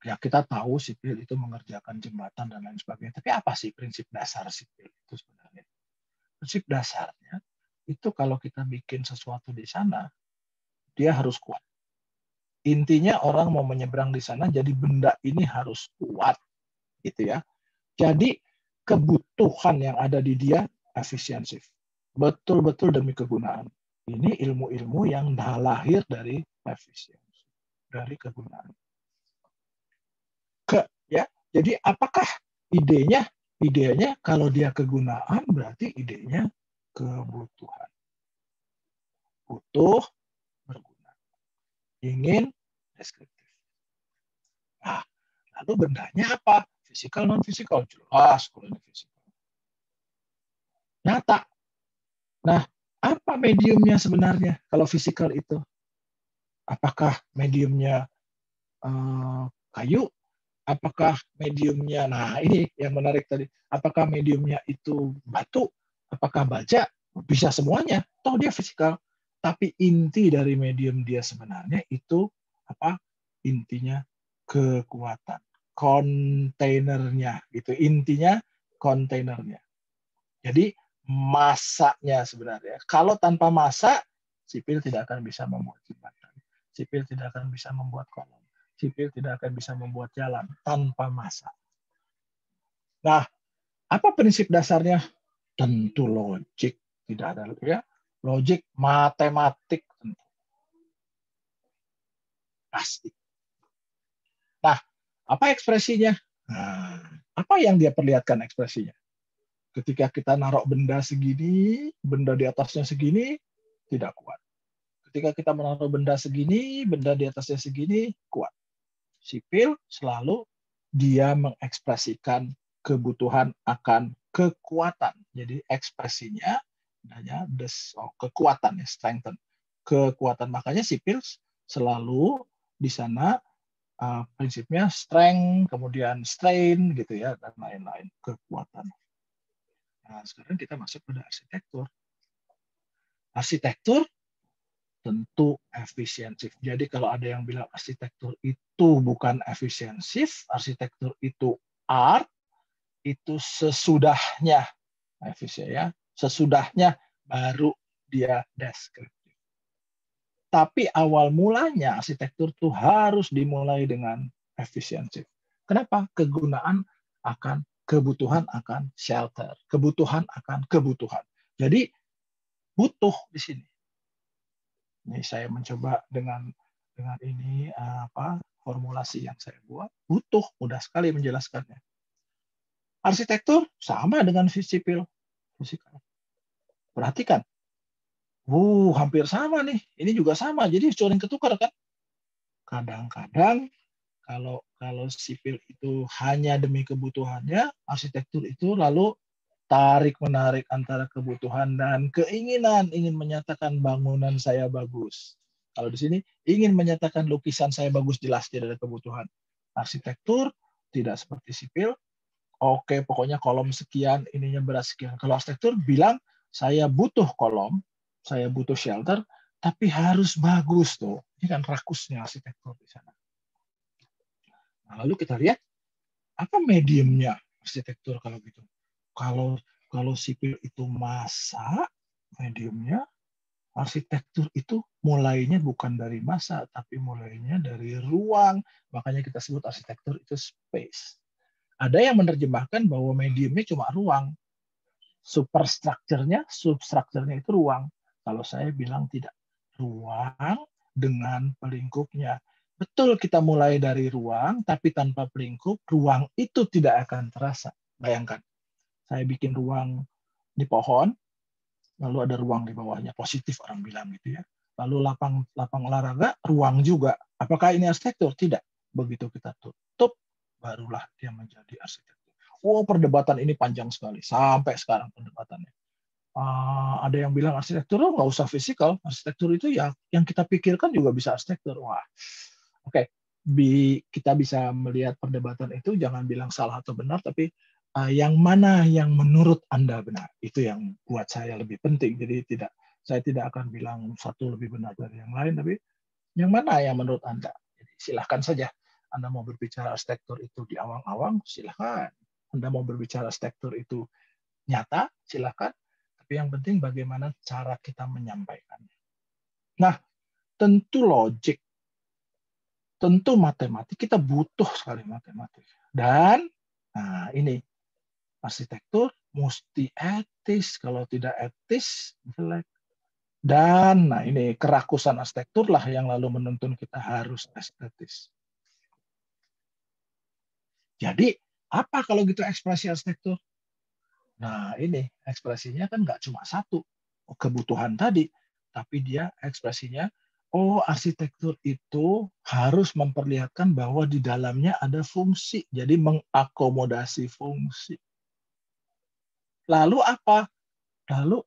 ya kita tahu sipil itu mengerjakan jembatan dan lain sebagainya. Tapi apa sih prinsip dasar sipil itu sebenarnya? Prinsip dasarnya itu kalau kita bikin sesuatu di sana, dia harus kuat. Intinya orang mau menyeberang di sana, jadi benda ini harus kuat, gitu ya. Jadi kebutuhan yang ada di dia efisiensif, betul-betul demi kegunaan. Ini ilmu-ilmu yang lahir dari efisiensi, dari kegunaan. Jadi apakah idenya? Idenya kalau dia kegunaan berarti idenya kebutuhan. Butuh, berguna. Ingin, deskriptif. Nah, lalu bendanya apa? Fisikal, non-fisikal. Jelas kalau ini fisikal. Nyata. Nah, apa mediumnya sebenarnya kalau fisikal itu? Apakah mediumnya kayu? Apakah mediumnya, nah ini yang menarik tadi, apakah mediumnya itu batu? Apakah baja? Bisa semuanya. Toh dia fisikal. Tapi inti dari medium dia sebenarnya itu apa? Intinya kekuatan, kontainernya gitu. Intinya kontainernya. Jadi masanya sebenarnya. Kalau tanpa massa, sipil tidak akan bisa membuat jembatan. Sipil tidak akan bisa membuat kolom. Sipil tidak akan bisa membuat jalan tanpa massa. Nah, apa prinsip dasarnya? Tentu logik. Tidak ada ya. Logik, matematik tentu. Pasti. Nah, apa ekspresinya? Nah, apa yang dia perlihatkan ekspresinya? Ketika kita naruh benda segini, benda di atasnya segini, tidak kuat. Ketika kita menaruh benda segini, benda di atasnya segini, kuat. Sipil selalu dia mengekspresikan kebutuhan akan kekuatan. Jadi ekspresinya adanya kekuatan, ya, strengthen. Kekuatan, makanya sipil selalu di sana prinsipnya strength, kemudian strain gitu ya, dan lain-lain, kekuatan. Nah, sekarang kita masuk pada arsitektur. Arsitektur tentu efisiensif. Jadi kalau ada yang bilang arsitektur itu bukan efisiensif, arsitektur itu art, itu sesudahnya efisien ya, sesudahnya baru dia deskriptif. Tapi awal mulanya arsitektur itu harus dimulai dengan efisiensif. Kenapa? Kegunaan akan kebutuhan akan shelter, kebutuhan akan kebutuhan. Jadi butuh di sini. Ini saya mencoba dengan ini formulasi yang saya buat. Butuh, mudah sekali menjelaskannya. Arsitektur sama dengan sipil fisikal. Perhatikan. Hampir sama nih. Ini juga sama. Jadi sering ketukar kan? Kadang-kadang kalau sipil itu hanya demi kebutuhannya, arsitektur itu lalu tarik-menarik antara kebutuhan dan keinginan ingin menyatakan bangunan saya bagus. Kalau di sini ingin menyatakan lukisan saya bagus, jelas tidak ada kebutuhan. Arsitektur tidak seperti sipil. Oke, pokoknya kolom sekian, ininya berat sekian. Kalau arsitektur bilang saya butuh kolom, saya butuh shelter, tapi harus bagus tuh. Ini kan rakusnya arsitektur di sana. Nah, lalu kita lihat apa mediumnya arsitektur kalau gitu. Kalau sipil itu massa, mediumnya, arsitektur itu mulainya bukan dari massa, tapi mulainya dari ruang. Makanya kita sebut arsitektur itu space. Ada yang menerjemahkan bahwa mediumnya cuma ruang. Substrukturnya itu ruang. Kalau saya bilang tidak. Ruang dengan pelingkupnya. Betul kita mulai dari ruang, tapi tanpa pelingkup, ruang itu tidak akan terasa. Bayangkan, saya bikin ruang di pohon, lalu ada ruang di bawahnya, positif orang bilang gitu ya. Lalu lapang olahraga, ruang juga. Apakah ini arsitektur? Tidak. Begitu kita tutup, barulah dia menjadi arsitektur. Perdebatan ini panjang sekali. Sampai sekarang perdebatannya. Ada yang bilang arsitektur nggak usah fisikal. Arsitektur itu ya yang kita pikirkan juga bisa arsitektur. Wah, oke. Kita bisa melihat perdebatan itu, jangan bilang salah atau benar, tapi yang mana yang menurut Anda benar. Itu yang buat saya lebih penting. Jadi saya tidak akan bilang satu lebih benar dari yang lain, tapi yang mana yang menurut Anda. Jadi silahkan saja. Anda mau berbicara arsitektur itu di awang-awang, silahkan. Anda mau berbicara arsitektur itu nyata, silahkan. Tapi yang penting bagaimana cara kita menyampaikannya. Nah, tentu logik, tentu matematik, kita butuh sekali matematik. Dan, nah ini, arsitektur mesti etis, kalau tidak etis, jelek. Dan, nah ini, kerakusan arsitektur lah yang lalu menuntun kita harus estetis. Jadi, apa kalau gitu ekspresi arsitektur? Nah, ini ekspresinya kan nggak cuma satu, kebutuhan tadi, tapi dia ekspresinya, arsitektur itu harus memperlihatkan bahwa di dalamnya ada fungsi, jadi mengakomodasi fungsi. Lalu apa? Lalu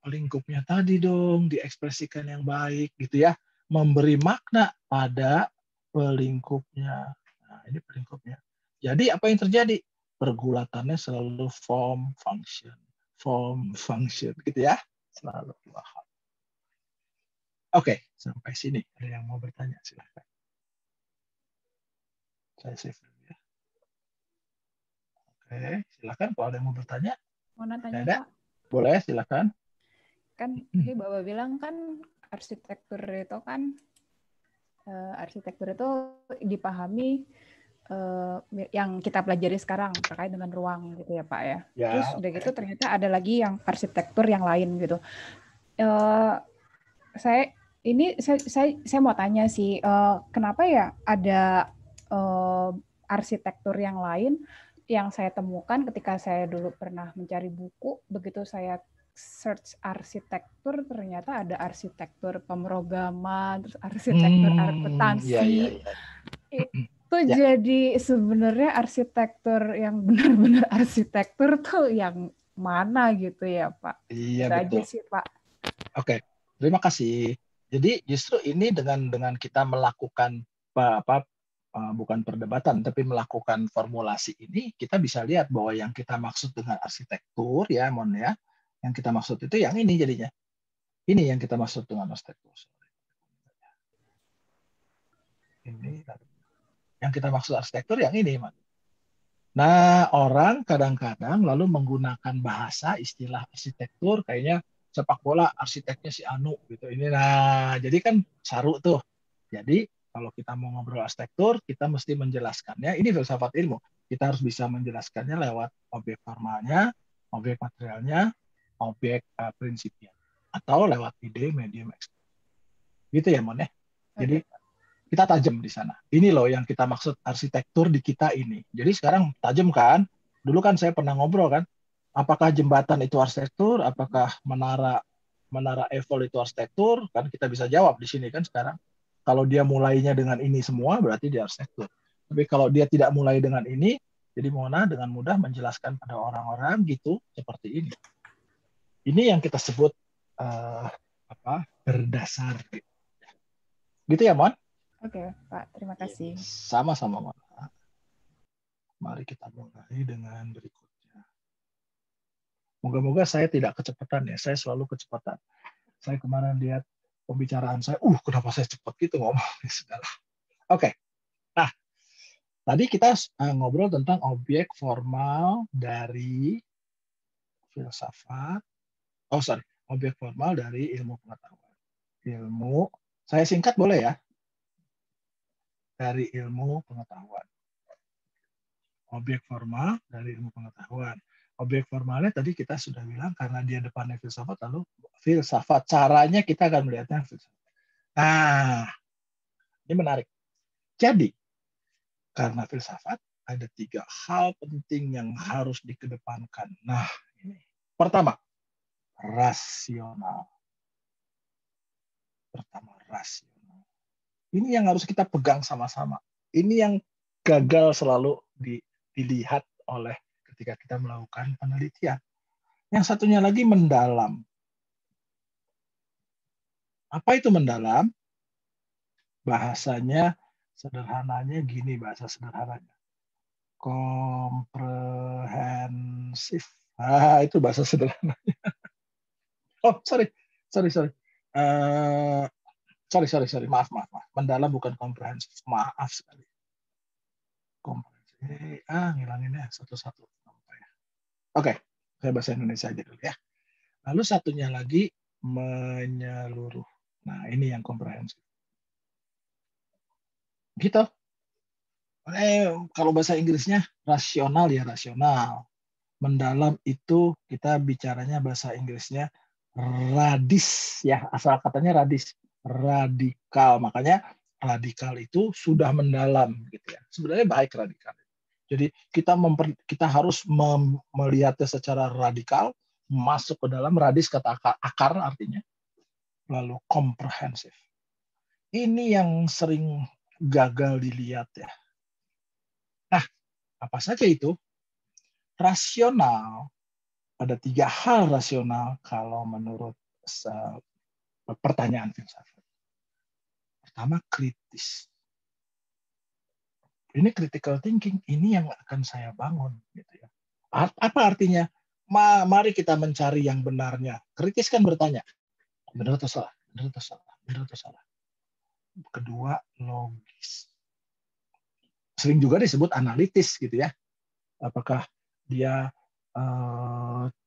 lingkupnya tadi dong diekspresikan yang baik, gitu ya, memberi makna pada pelingkupnya. Nah, ini pelingkupnya. Jadi apa yang terjadi? Pergulatannya selalu form function gitu ya, selalu paham. Oke, sampai sini ada yang mau bertanya, silahkan. Saya save dulu ya. Oke, silahkan kalau ada yang mau bertanya. Mau nanya, Pak? Boleh, silahkan. Kan ini Bapak bilang kan arsitektur itu dipahami yang kita pelajari sekarang terkait dengan ruang gitu ya Pak ya. Terus udah gitu ternyata ada lagi yang arsitektur yang lain gitu. Saya mau tanya sih, kenapa ya ada arsitektur yang lain yang saya temukan ketika saya dulu pernah mencari buku, begitu saya search arsitektur ternyata ada arsitektur pemrograman, terus arsitektur akuntansi. Itu jadi sebenarnya arsitektur yang benar-benar arsitektur tuh yang mana gitu ya Pak? Iya, itu betul. Aja sih Pak. Oke, terima kasih. Jadi justru ini dengan kita melakukan bukan perdebatan, tapi melakukan formulasi ini, kita bisa lihat bahwa yang kita maksud dengan arsitektur ya, yang kita maksud itu yang ini jadinya. Ini yang kita maksud dengan arsitektur. Ini yang kita maksud arsitektur yang ini, Mas. Nah, orang kadang-kadang lalu menggunakan bahasa istilah arsitektur kayaknya sepak bola arsiteknya si Anu gitu. Ini nah, jadi kan saru tuh. Jadi kalau kita mau ngobrol arsitektur, kita mesti menjelaskannya. Ini filsafat ilmu. Kita harus bisa menjelaskannya lewat objek formalnya, objek materialnya, objek prinsipnya, atau lewat ide, medium, ekspresi. Gitu ya, Mon ya. Jadi kita tajam di sana. Ini loh yang kita maksud arsitektur di kita ini. Jadi sekarang tajam kan? Dulu kan saya pernah ngobrol kan, apakah jembatan itu arsitektur, apakah menara Eiffel itu arsitektur? Kan kita bisa jawab di sini kan sekarang. Kalau dia mulainya dengan ini semua, berarti dia arsitektur. Tapi kalau dia tidak mulai dengan ini, jadi Mona dengan mudah menjelaskan pada orang-orang gitu seperti ini. Ini yang kita sebut berdasar. Gitu ya, Mon? Oke, Pak. Terima kasih. Sama-sama, Mon. Mari kita mulai dengan berikutnya. Moga-moga saya tidak kecepatan ya. Saya selalu kecepatan. Saya kemarin lihat pembicaraan saya, kenapa saya cepat gitu ngomong? Sudahlah. Oke. Nah, tadi kita ngobrol tentang objek formal dari filsafat. Objek formal dari ilmu pengetahuan. Saya singkat boleh ya? Dari ilmu pengetahuan. Objek formal dari ilmu pengetahuan. Objek formalnya tadi kita sudah bilang karena dia depannya filsafat, lalu filsafat. Caranya kita akan melihatnya filsafat. Nah, ini menarik. Jadi, karena filsafat, ada 3 hal penting yang harus dikedepankan. Nah, ini. Pertama, rasional. Ini yang harus kita pegang sama-sama. Ini yang gagal selalu dilihat oleh ketika kita melakukan penelitian. Yang satunya lagi mendalam. Apa itu mendalam? Bahasanya sederhananya gini, bahasa sederhananya. Komprehensif. Itu bahasa sederhananya. Sorry. Sorry. Maaf. Mendalam bukan komprehensif. Maaf sekali. Komprehensif. Ngilanginnya satu-satu. Oke, saya bahasa Indonesia aja dulu ya. Lalu satunya lagi menyeluruh. Nah, ini yang komprehensif. Gitu. Kalau bahasa Inggrisnya rasional ya rasional. Mendalam itu kita bicaranya bahasa Inggrisnya radis ya, asal katanya radis, radikal. Makanya radikal itu sudah mendalam gitu ya. Sebenarnya baik radikal. Jadi kita harus melihatnya secara radikal, masuk ke dalam radis kata akar artinya. Lalu komprehensif. Ini yang sering gagal dilihat ya. Nah, apa saja itu? Rasional. Ada 3 hal rasional kalau menurut pertanyaan filsafat. Pertama, kritis. Ini critical thinking, ini yang akan saya bangun. Gitu ya. Apa artinya? Mari kita mencari yang benarnya. Kritis kan bertanya, benar atau salah? Benar atau salah? Benar atau salah? Kedua, logis. Sering juga disebut analitis gitu ya. Apakah dia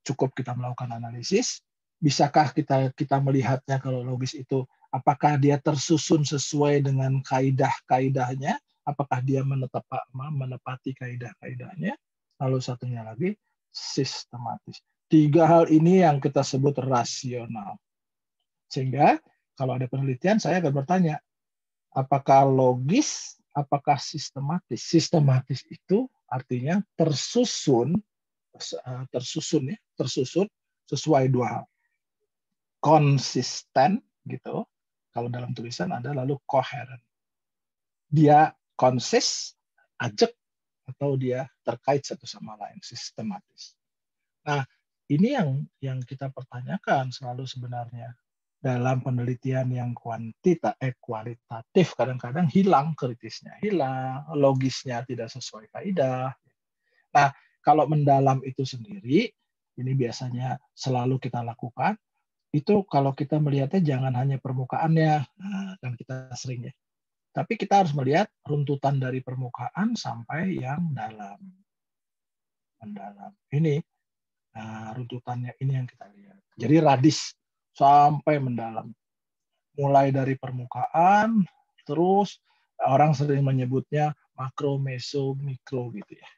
cukup kita melakukan analisis? Bisakah kita melihatnya kalau logis itu apakah dia tersusun sesuai dengan kaidah-kaidahnya? Apakah dia menepati kaidah-kaidahnya? Lalu satunya lagi sistematis. 3 hal ini yang kita sebut rasional. Sehingga kalau ada penelitian saya akan bertanya, apakah logis, apakah sistematis? Sistematis itu artinya tersusun sesuai 2 hal. Konsisten gitu. Kalau dalam tulisan ada lalu koheren. Dia konsis, ajak, atau dia terkait satu sama lain, sistematis. Nah, ini yang kita pertanyakan selalu sebenarnya. Dalam penelitian yang kualitatif kadang-kadang hilang kritisnya, hilang, logisnya tidak sesuai kaidah. Nah, kalau mendalam itu sendiri, ini biasanya selalu kita lakukan, itu kalau kita melihatnya jangan hanya permukaannya, kan kita sering ya. Tapi kita harus melihat runtutan dari permukaan sampai yang dalam. Mendalam. Ini runtutannya ini yang kita lihat. Jadi radis sampai mendalam. Mulai dari permukaan, terus orang sering menyebutnya makro, meso, mikro gitu ya.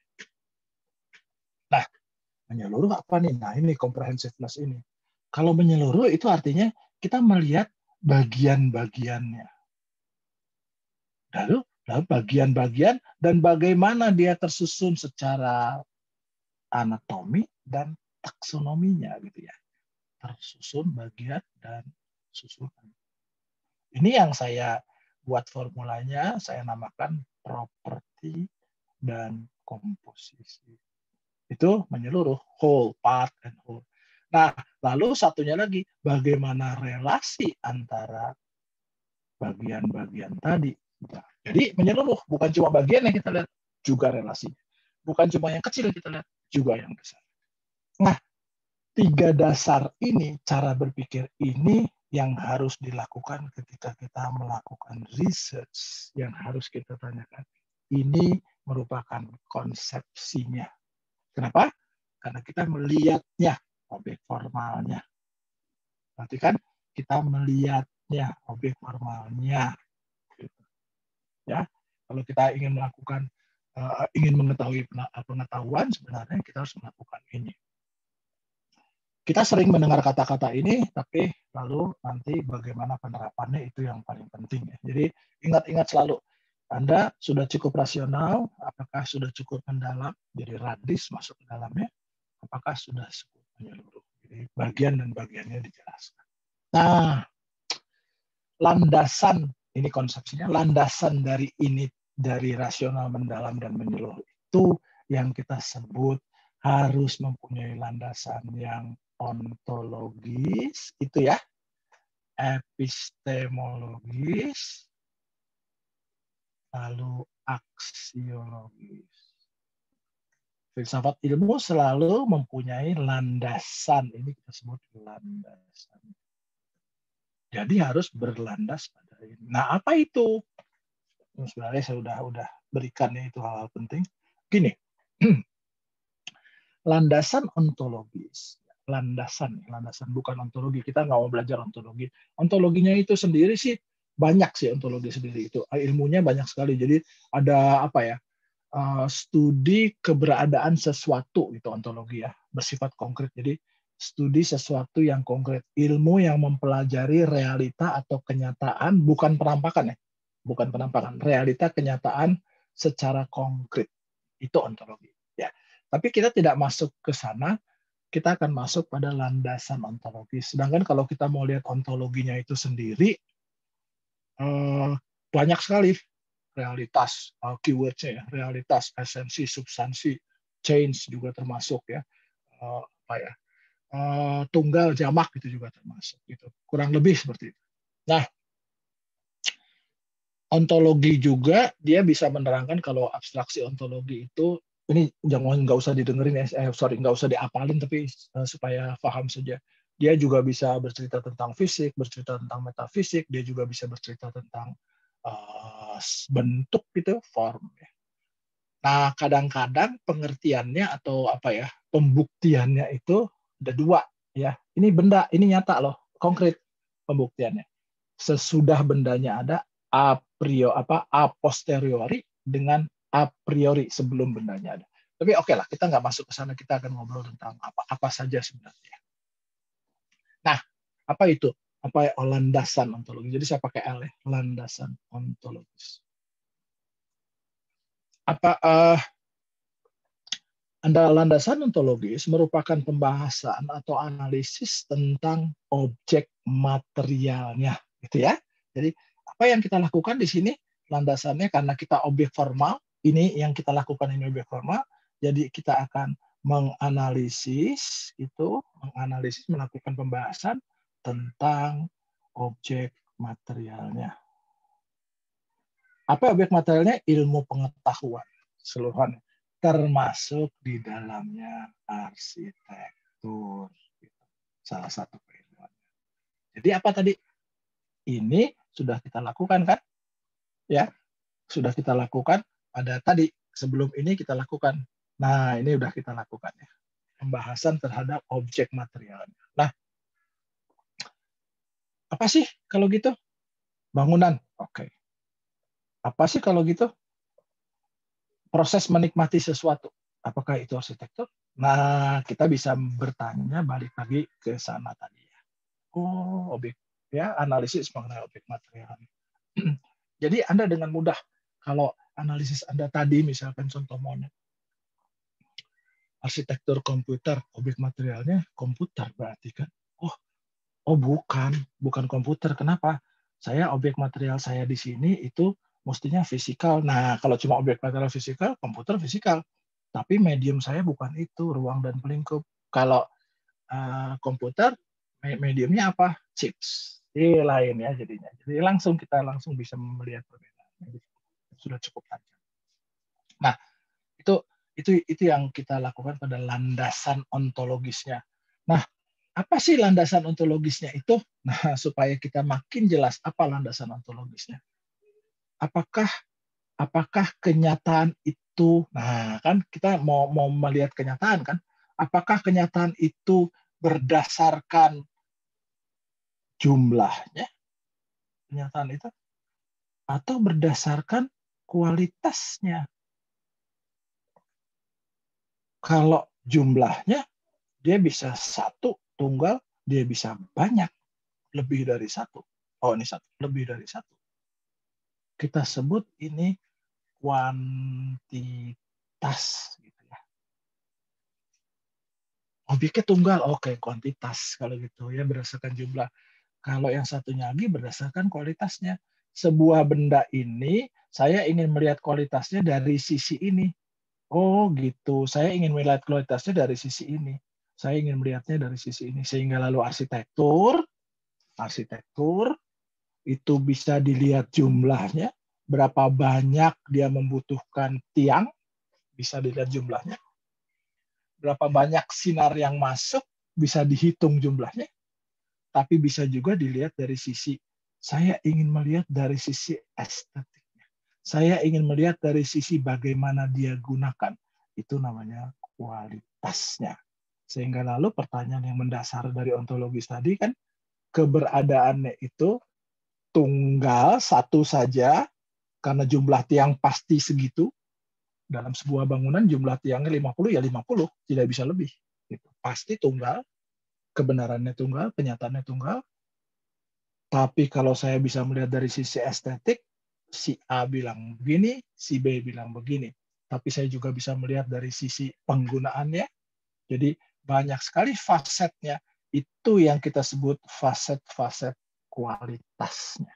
Menyeluruh apa nih? Nah, ini comprehensiveness ini. Kalau menyeluruh itu artinya kita melihat bagian-bagiannya. Lalu bagian-bagian dan bagaimana dia tersusun secara anatomi dan taksonominya gitu ya. Tersusun bagian dan susunan. Ini yang saya buat formulanya, saya namakan properti dan komposisi. Itu menyeluruh, whole, part, and whole. Nah, lalu satunya lagi, bagaimana relasi antara bagian-bagian tadi. Nah, jadi menyeluruh, bukan cuma bagian yang kita lihat, juga relasi. Bukan cuma yang kecil yang kita lihat, juga yang besar. Nah, 3 dasar ini, cara berpikir ini yang harus dilakukan ketika kita melakukan research, yang harus kita tanyakan. Ini merupakan konsepsinya. Kenapa? Karena kita melihatnya, objek formalnya. Berarti kan kita melihatnya, objek formalnya. Ya, kalau kita ingin melakukan, ingin mengetahui pengetahuan, sebenarnya kita harus melakukan ini. Kita sering mendengar kata-kata ini, tapi lalu nanti bagaimana penerapannya itu yang paling penting. Jadi ingat-ingat selalu, Anda sudah cukup rasional, apakah sudah cukup mendalam, jadi radis masuk ke dalamnya, apakah sudah cukup menyeluruh. Jadi bagian dan bagiannya dijelaskan. Nah, landasan, ini konsepsinya, landasan dari ini, dari rasional, mendalam, dan menyeluruh itu yang kita sebut harus mempunyai landasan yang ontologis, itu ya, epistemologis, lalu aksiologis. Filsafat ilmu selalu mempunyai landasan. Ini kita sebut landasan. Jadi harus berlandas pada ini. Nah, apa itu? Sebenarnya saya udah berikan itu hal-hal penting. Gini, landasan ontologis. Landasan bukan ontologi. Kita nggak mau belajar ontologi. Ontologinya itu sendiri sih banyak sih, ontologi sendiri itu. Ilmunya banyak sekali. Jadi ada apa ya? Studi keberadaan sesuatu itu ontologi ya, bersifat konkret. Jadi studi sesuatu yang konkret, ilmu yang mempelajari realita atau kenyataan, bukan penampakan ya, bukan penampakan, realita kenyataan secara konkret, itu ontologi ya. Tapi kita tidak masuk ke sana, kita akan masuk pada landasan ontologi. Sedangkan kalau kita mau lihat ontologinya itu sendiri, banyak sekali realitas, keywordnya ya, realitas, esensi, substansi, change juga termasuk ya, apa ya, tunggal, jamak itu juga termasuk, gitu. Kurang lebih seperti itu. Nah, ontologi juga dia bisa menerangkan kalau abstraksi ontologi itu, ini jangan nggak usah didengerin ya, nggak usah diapalin, tapi supaya paham saja. Dia juga bisa bercerita tentang fisik, bercerita tentang metafisik, dia juga bisa bercerita tentang bentuk gitu, form. Nah, kadang-kadang pengertiannya atau apa ya, pembuktiannya itu ada 2 ya. Ini benda, ini nyata loh, konkret pembuktiannya. Sesudah bendanya ada, a posteriori dengan a priori sebelum bendanya ada. Tapi oke lah, kita nggak masuk ke sana, kita akan ngobrol tentang apa saja sebenarnya. Nah, apa itu? Apa landasan ontologi? Jadi saya pakai L ya, landasan ontologis. Landasan ontologis merupakan pembahasan atau analisis tentang objek materialnya, gitu ya. Jadi apa yang kita lakukan di sini landasannya, karena kita objek formal, ini yang kita lakukan ini objek formal, jadi kita akan menganalisis melakukan pembahasan tentang objek materialnya. Apa objek materialnya? Ilmu pengetahuan seluruhannya, termasuk di dalamnya arsitektur. Salah satu keilmuannya. Jadi apa tadi? Ini sudah kita lakukan kan? Ya, sudah kita lakukan pada tadi. Sebelum ini kita lakukan. Nah, ini udah kita lakukan ya. Pembahasan terhadap objek materialnya. Nah, apa sih kalau gitu? Bangunan. Oke. Apa sih kalau gitu? Proses menikmati sesuatu. Apakah itu arsitektur? Nah, kita bisa bertanya balik lagi ke sana tadi. Oh, objek ya, analisis mengenai objek material. Jadi Anda dengan mudah kalau analisis Anda tadi misalkan contoh monyet arsitektur komputer, objek materialnya komputer berarti kan. Oh bukan komputer. Kenapa? Saya objek material saya di sini itu mestinya fisikal. Nah, kalau cuma objek material fisikal, komputer fisikal. Tapi medium saya bukan itu, ruang dan pelingkup. Kalau komputer, mediumnya apa? Chips. Ini lain ya jadinya. Jadi kita langsung bisa melihat perbedaan. Sudah cukup tajam. Nah, itu yang kita lakukan pada landasan ontologisnya. Nah, apa sih landasan ontologisnya itu? Nah, supaya kita makin jelas apa landasan ontologisnya. Apakah kenyataan itu, nah kan kita mau melihat kenyataan kan? Apakah kenyataan itu berdasarkan jumlahnya, kenyataan itu, atau berdasarkan kualitasnya? Kalau jumlahnya, dia bisa satu, tunggal, dia bisa banyak, lebih dari satu. Oh, ini satu, lebih dari satu. Kita sebut ini kuantitas. Gitu ya. Objeknya tunggal, oke, kuantitas. Kalau gitu ya, berdasarkan jumlah. Kalau yang satunya lagi berdasarkan kualitasnya. Sebuah benda ini, saya ingin melihat kualitasnya dari sisi ini. Oh gitu, saya ingin melihat kualitasnya dari sisi ini. Saya ingin melihatnya dari sisi ini. Sehingga lalu arsitektur itu bisa dilihat jumlahnya. Berapa banyak dia membutuhkan tiang, bisa dilihat jumlahnya. Berapa banyak sinar yang masuk, bisa dihitung jumlahnya. Tapi bisa juga dilihat dari sisi, saya ingin melihat dari sisi estetiknya. Saya ingin melihat dari sisi bagaimana dia gunakan. Itu namanya kualitasnya. Sehingga lalu pertanyaan yang mendasar dari ontologis tadi kan, keberadaannya itu tunggal, satu saja, karena jumlah tiang pasti segitu. Dalam sebuah bangunan jumlah tiangnya 50, ya 50, tidak bisa lebih. Pasti tunggal, kebenarannya tunggal, kenyataannya tunggal. Tapi kalau saya bisa melihat dari sisi estetik, si A bilang begini, si B bilang begini. Tapi saya juga bisa melihat dari sisi penggunaannya. Jadi banyak sekali fasetnya. Itu yang kita sebut faset-faset kualitasnya.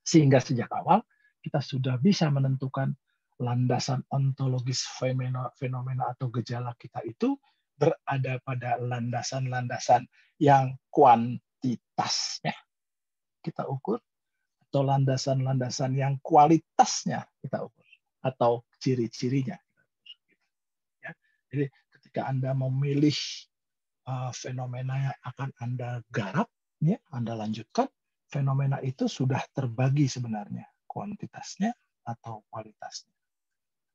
Sehingga sejak awal kita sudah bisa menentukan landasan ontologis fenomena atau gejala kita itu berada pada landasan-landasan yang kuantitasnya kita ukur, atau landasan-landasan yang kualitasnya kita ukur, atau ciri-cirinya. Ya. Jadi ketika Anda memilih fenomena yang akan Anda garap, ya, Anda lanjutkan, fenomena itu sudah terbagi sebenarnya, kuantitasnya atau kualitasnya.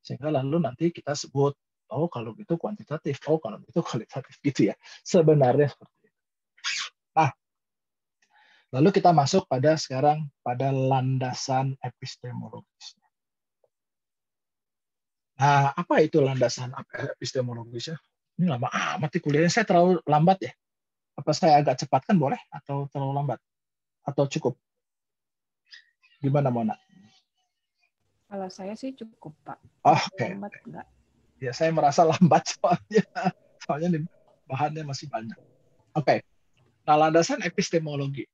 Sehingga lalu nanti kita sebut, oh kalau gitu kuantitatif, oh kalau gitu kualitatif, gitu ya. Sebenarnya seperti itu. Nah, lalu kita masuk sekarang pada landasan epistemologisnya. Nah, apa itu landasan epistemologisnya? Ini lama amat kuliahnya. Saya terlalu lambat ya? Apa saya agak cepatkan boleh? Atau terlalu lambat? Atau cukup? Gimana, Mona? Kalau saya sih cukup, Pak. Oke. Lambat enggak? Ya, saya merasa lambat soalnya bahannya masih banyak. Oke. Nah, landasan epistemologi.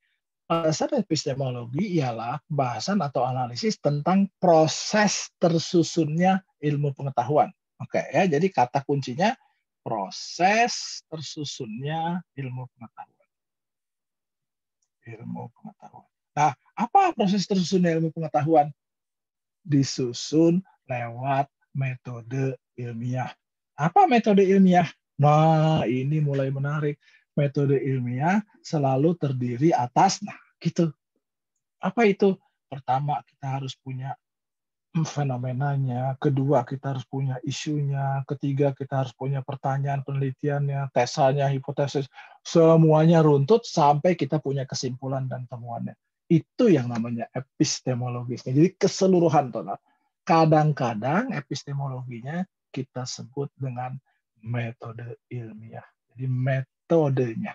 Landasan epistemologi ialah bahasan atau analisis tentang proses tersusunnya ilmu pengetahuan. Oke, ya. Jadi kata kuncinya proses tersusunnya ilmu pengetahuan. Ilmu pengetahuan. Nah, apa proses tersusunnya ilmu pengetahuan? Disusun lewat metode ilmiah. Apa metode ilmiah? Nah, ini mulai menarik. Metode ilmiah selalu terdiri atas, nah gitu. Apa itu? Pertama, kita harus punya fenomenanya. Kedua, kita harus punya isunya. Ketiga, kita harus punya pertanyaan penelitiannya, tesanya, hipotesis. Semuanya runtut sampai kita punya kesimpulan dan temuannya. Itu yang namanya epistemologisnya. Jadi keseluruhan total. Kadang-kadang epistemologinya kita sebut dengan metode ilmiah. Jadi metodenya.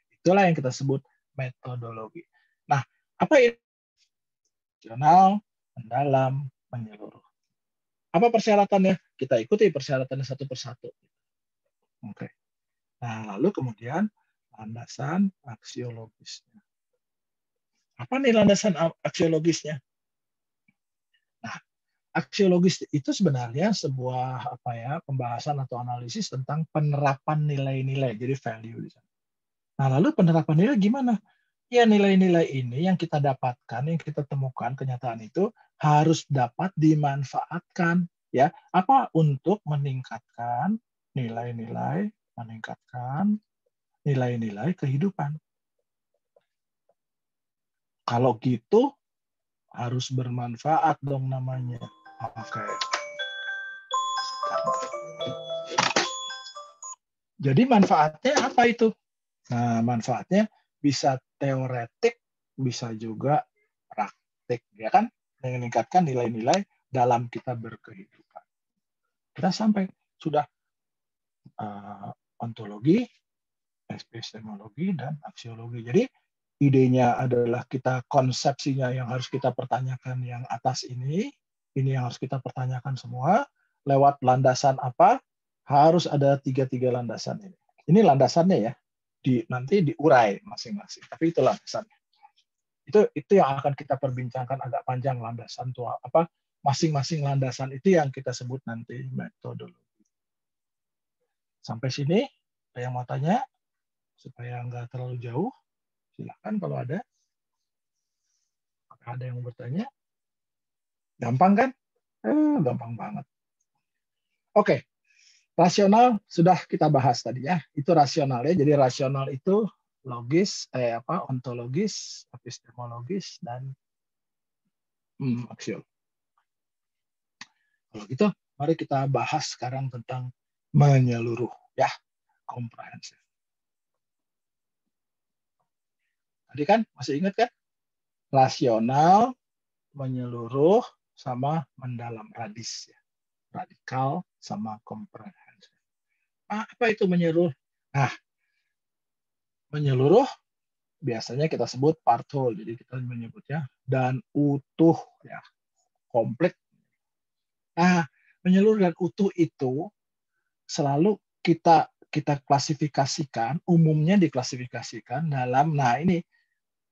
Itulah yang kita sebut metodologi. Nah, apa itu? Rasional, mendalam, menyeluruh. Apa persyaratannya? Kita ikuti persyaratannya satu persatu. Oke. Nah, lalu kemudian landasan aksiologisnya. Apa nih landasan aksiologisnya? Nah, aksiologis itu sebenarnya sebuah pembahasan atau analisis tentang penerapan nilai-nilai, jadi value di sana. Nah, lalu penerapan nilai gimana? Ya, nilai-nilai ini yang kita dapatkan, yang kita temukan kenyataan itu harus dapat dimanfaatkan, ya. Apa? Untuk meningkatkan nilai-nilai, meningkatkan nilai-nilai kehidupan. Kalau gitu harus bermanfaat dong namanya. Oke. Jadi manfaatnya apa itu? Nah, manfaatnya bisa teoretik, bisa juga praktik, ya kan? Meningkatkan nilai-nilai dalam kita berkehidupan. Kita sampai sudah ontologi, epistemologi, dan aksiologi. Jadi idenya adalah kita konsepsinya yang harus kita pertanyakan yang atas ini yang harus kita pertanyakan semua. Lewat landasan apa? Harus ada tiga landasan ini. Ini landasannya ya. Nanti diurai masing-masing. Tapi itu landasannya. Itu yang akan kita perbincangkan agak panjang landasan tua apa masing-masing landasan itu yang kita sebut nanti metodologi. Sampai sini ada yang mau tanya supaya nggak terlalu jauh, silakan kalau ada. Apakah ada yang mau bertanya? Gampang kan? Gampang banget. Oke. Rasional sudah kita bahas tadi ya. Itu rasional ya. Jadi rasional itu logis, ontologis, epistemologis, dan aksiologis. Kalau gitu, mari kita bahas sekarang tentang menyeluruh ya, komprehensif. Tadi kan masih ingat kan? Rasional, menyeluruh, sama mendalam, radis ya. Radikal sama komprehensif. Apa itu menyeluruh? Nah, menyeluruh biasanya kita sebut part whole, jadi kita menyebutnya dan utuh ya, komplit. Nah, menyeluruh dan utuh itu selalu kita klasifikasikan, umumnya diklasifikasikan dalam, nah ini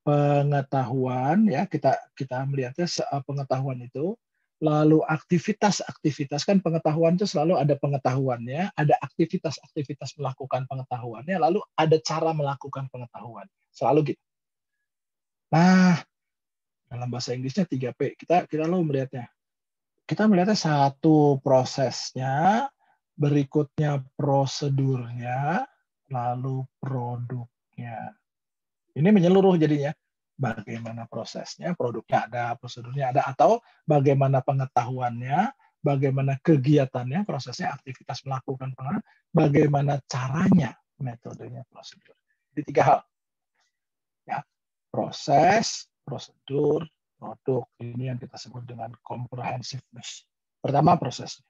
pengetahuan ya, kita melihatnya pengetahuan itu, lalu aktivitas kan pengetahuan itu selalu ada pengetahuannya, ada aktivitas melakukan pengetahuannya, lalu ada cara melakukan pengetahuan, selalu gitu. Nah, dalam bahasa Inggrisnya 3P, kita lalu melihatnya. Kita melihatnya satu prosesnya, berikutnya prosedurnya, lalu produknya. Ini menyeluruh jadinya. Bagaimana prosesnya, produknya ada, prosedurnya ada, atau bagaimana pengetahuannya, bagaimana kegiatannya, prosesnya, aktivitas melakukan pengetahuan, bagaimana caranya, metodenya, prosedur. Jadi 3 hal. Ya, proses, prosedur, produk. Ini yang kita sebut dengan comprehensiveness. Pertama, prosesnya.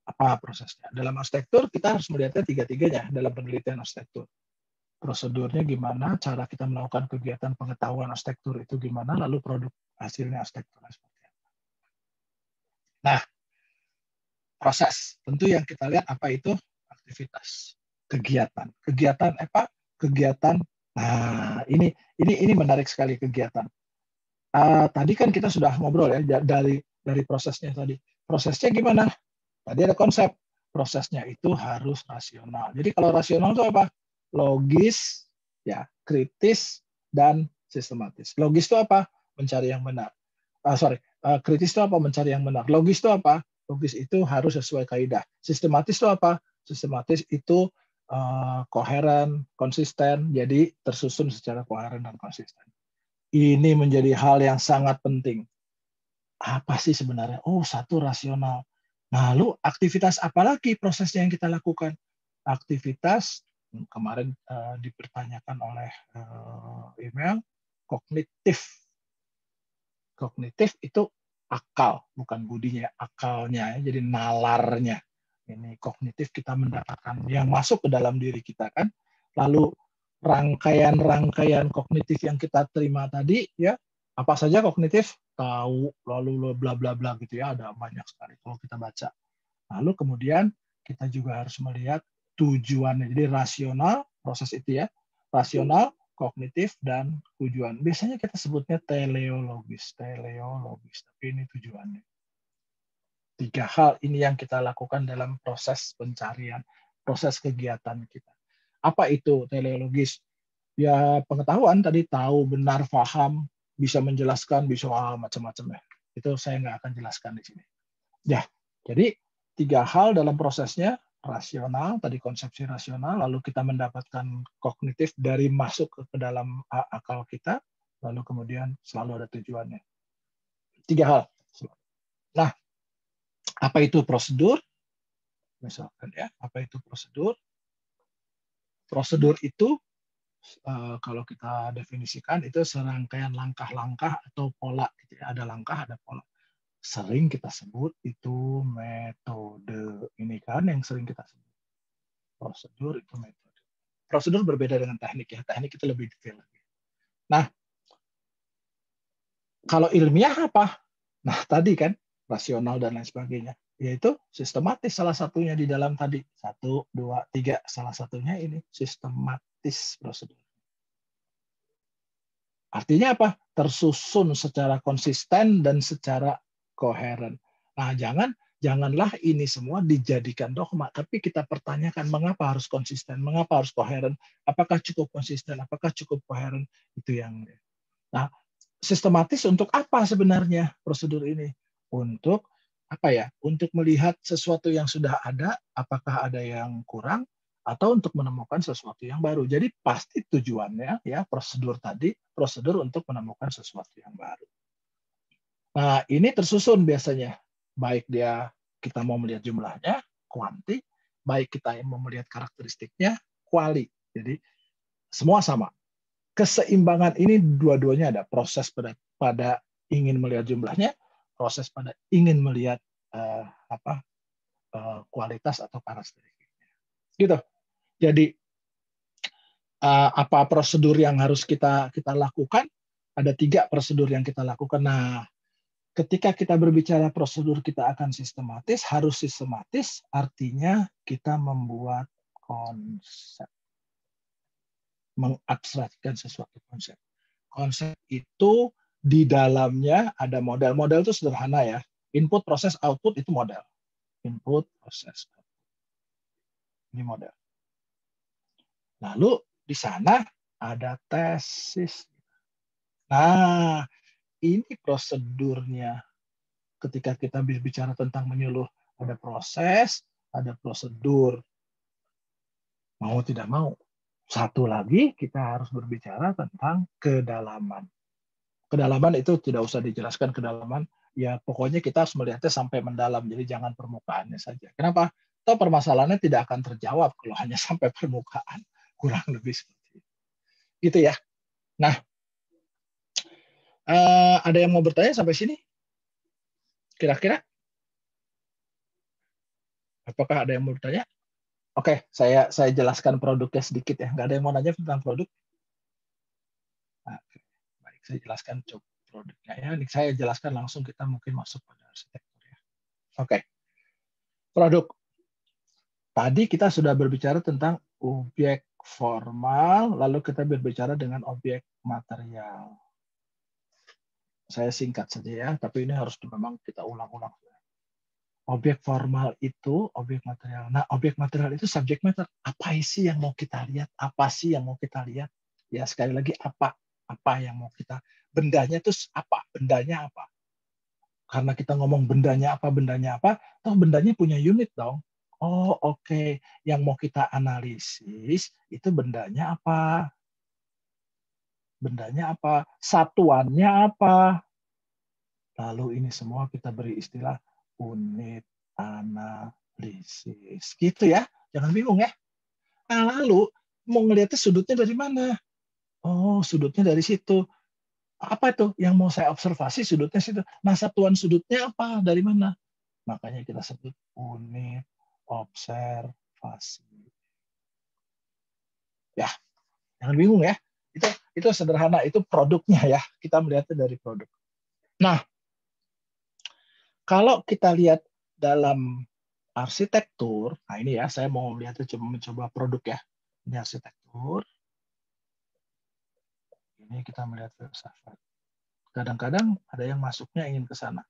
Apa prosesnya? Dalam arsitektur, kita harus melihatnya tiga-tiganya dalam penelitian arsitektur. Prosedurnya gimana, cara kita melakukan kegiatan pengetahuan arsitektur itu gimana, lalu produk hasilnya arsitektur seperti apa. Nah, proses. Tentu yang kita lihat apa itu aktivitas, kegiatan. Kegiatan apa? Kegiatan. Nah, ini menarik sekali kegiatan. Tadi kan kita sudah ngobrol ya dari prosesnya tadi. Prosesnya gimana? Tadi ada konsep. Prosesnya itu harus rasional. Jadi kalau rasional itu apa? Logis, ya, kritis, dan sistematis. Logis itu apa? Mencari yang benar. Kritis itu apa? Mencari yang benar. Logis itu apa? Logis itu harus sesuai kaidah. Sistematis itu apa? Sistematis itu koheren, konsisten, jadi tersusun secara koheren dan konsisten. Ini menjadi hal yang sangat penting. Apa sih sebenarnya? Oh, satu rasional. Lalu aktivitas apa lagi prosesnya yang kita lakukan? Aktivitas kemarin dipertanyakan oleh email, kognitif. Kognitif itu akal, bukan budinya, akalnya, ya. Jadi nalarnya. Ini kognitif kita mendapatkan yang masuk ke dalam diri kita kan. Lalu rangkaian-rangkaian kognitif yang kita terima tadi, ya apa saja kognitif, tahu, lalu bla bla bla gitu ya, ada banyak sekali kalau kita baca. Lalu kemudian kita juga harus melihat tujuannya. Jadi rasional, proses itu ya, rasional, kognitif, dan tujuan. Biasanya kita sebutnya teleologis, tapi ini tujuannya. 3 hal ini yang kita lakukan dalam proses pencarian, proses kegiatan kita. Apa itu teleologis? Ya pengetahuan tadi, tahu, benar, paham, bisa menjelaskan, bisa macam-macam ya. Itu saya nggak akan jelaskan di sini. Ya, jadi 3 hal dalam prosesnya, rasional, tadi konsepsi rasional, lalu kita mendapatkan kognitif dari masuk ke dalam akal kita, lalu kemudian selalu ada tujuannya. 3 hal. Nah, apa itu prosedur? Misalkan ya, apa itu prosedur? Prosedur itu kalau kita definisikan itu serangkaian langkah-langkah atau pola. Ada langkah, ada pola. Sering kita sebut itu metode. Ini kan yang sering kita sebut. Prosedur itu metode. Prosedur berbeda dengan teknik ya. Teknik itu lebih detail lagi. Nah, kalau ilmiah apa? Nah, tadi kan rasional dan lain sebagainya. Yaitu sistematis salah satunya di dalam tadi. 1, 2, 3. Salah satunya ini sistematis prosedur. Artinya apa? Tersusun secara konsisten dan secara koheren. Nah, janganlah ini semua dijadikan dogma, tapi kita pertanyakan mengapa harus konsisten, mengapa harus koheren, apakah cukup konsisten, apakah cukup koheren, itu yang. Nah, sistematis untuk apa sebenarnya prosedur ini? Untuk apa ya? Untuk melihat sesuatu yang sudah ada, apakah ada yang kurang, atau untuk menemukan sesuatu yang baru. Jadi pasti tujuannya ya prosedur tadi, prosedur untuk menemukan sesuatu yang baru. Nah, ini tersusun biasanya. Baik dia kita mau melihat jumlahnya, kuanti, baik kita mau melihat karakteristiknya, kuali. Jadi semua sama. Keseimbangan ini dua-duanya ada. Proses pada ingin melihat jumlahnya, proses pada ingin melihat kualitas atau karakteristiknya. Gitu. Jadi apa prosedur yang harus kita lakukan? Ada 3 prosedur yang kita lakukan. Nah, ketika kita berbicara prosedur kita akan sistematis, harus sistematis artinya kita membuat konsep. Mengabstrakkan sesuatu konsep. Konsep itu di dalamnya ada model. Model itu sederhana ya. Input, proses, output itu model. Input, proses, output. Ini model. Lalu di sana ada tesis. Nah, ini prosedurnya. Ketika kita bicara tentang menyuluh, ada proses, ada prosedur. Mau tidak mau. Satu lagi, kita harus berbicara tentang kedalaman. Kedalaman itu tidak usah dijelaskan kedalaman. Ya, pokoknya kita harus melihatnya sampai mendalam. Jadi jangan permukaannya saja. Kenapa? Atau permasalahannya tidak akan terjawab kalau hanya sampai permukaan. Kurang lebih seperti itu. Gitu ya. Nah, ada yang mau bertanya sampai sini? Kira-kira? Apakah ada yang mau bertanya? Oke, saya jelaskan produknya sedikit ya. Nggak ada yang mau nanya tentang produk? Nah, baik, saya jelaskan produknya ya. Ini saya jelaskan langsung, kita mungkin masuk pada arsitektur ya. Oke. Produk. Tadi kita sudah berbicara tentang objek formal, lalu kita berbicara dengan objek material. Saya singkat saja ya, tapi ini harus memang kita ulang-ulang. Objek formal itu objek material. Nah, objek material itu subject matter. Apa sih yang mau kita lihat? Apa sih yang mau kita lihat? Ya, sekali lagi apa? Apa yang mau kita? Bendanya itu apa? Bendanya apa? Karena kita ngomong bendanya apa, toh bendanya punya unit dong. Oh, oke. Yang mau kita analisis itu bendanya apa? Bendanya apa? Satuannya apa? Lalu ini semua kita beri istilah unit analisis. Gitu ya. Jangan bingung ya. Nah, lalu mau ngelihatnya sudutnya dari mana? Oh, sudutnya dari situ. Apa itu yang mau saya observasi? Sudutnya situ. Nah, satuan sudutnya apa? Dari mana? Makanya kita sebut unit observasi. Ya, jangan bingung ya. Itu sederhana, itu produknya ya. Kita melihatnya dari produk. Nah, kalau kita lihat dalam arsitektur, nah ini ya, saya mau melihatnya mencoba produk ya. Ini arsitektur. Ini kita melihat filsafat. Kadang-kadang ada yang masuknya ingin ke sana.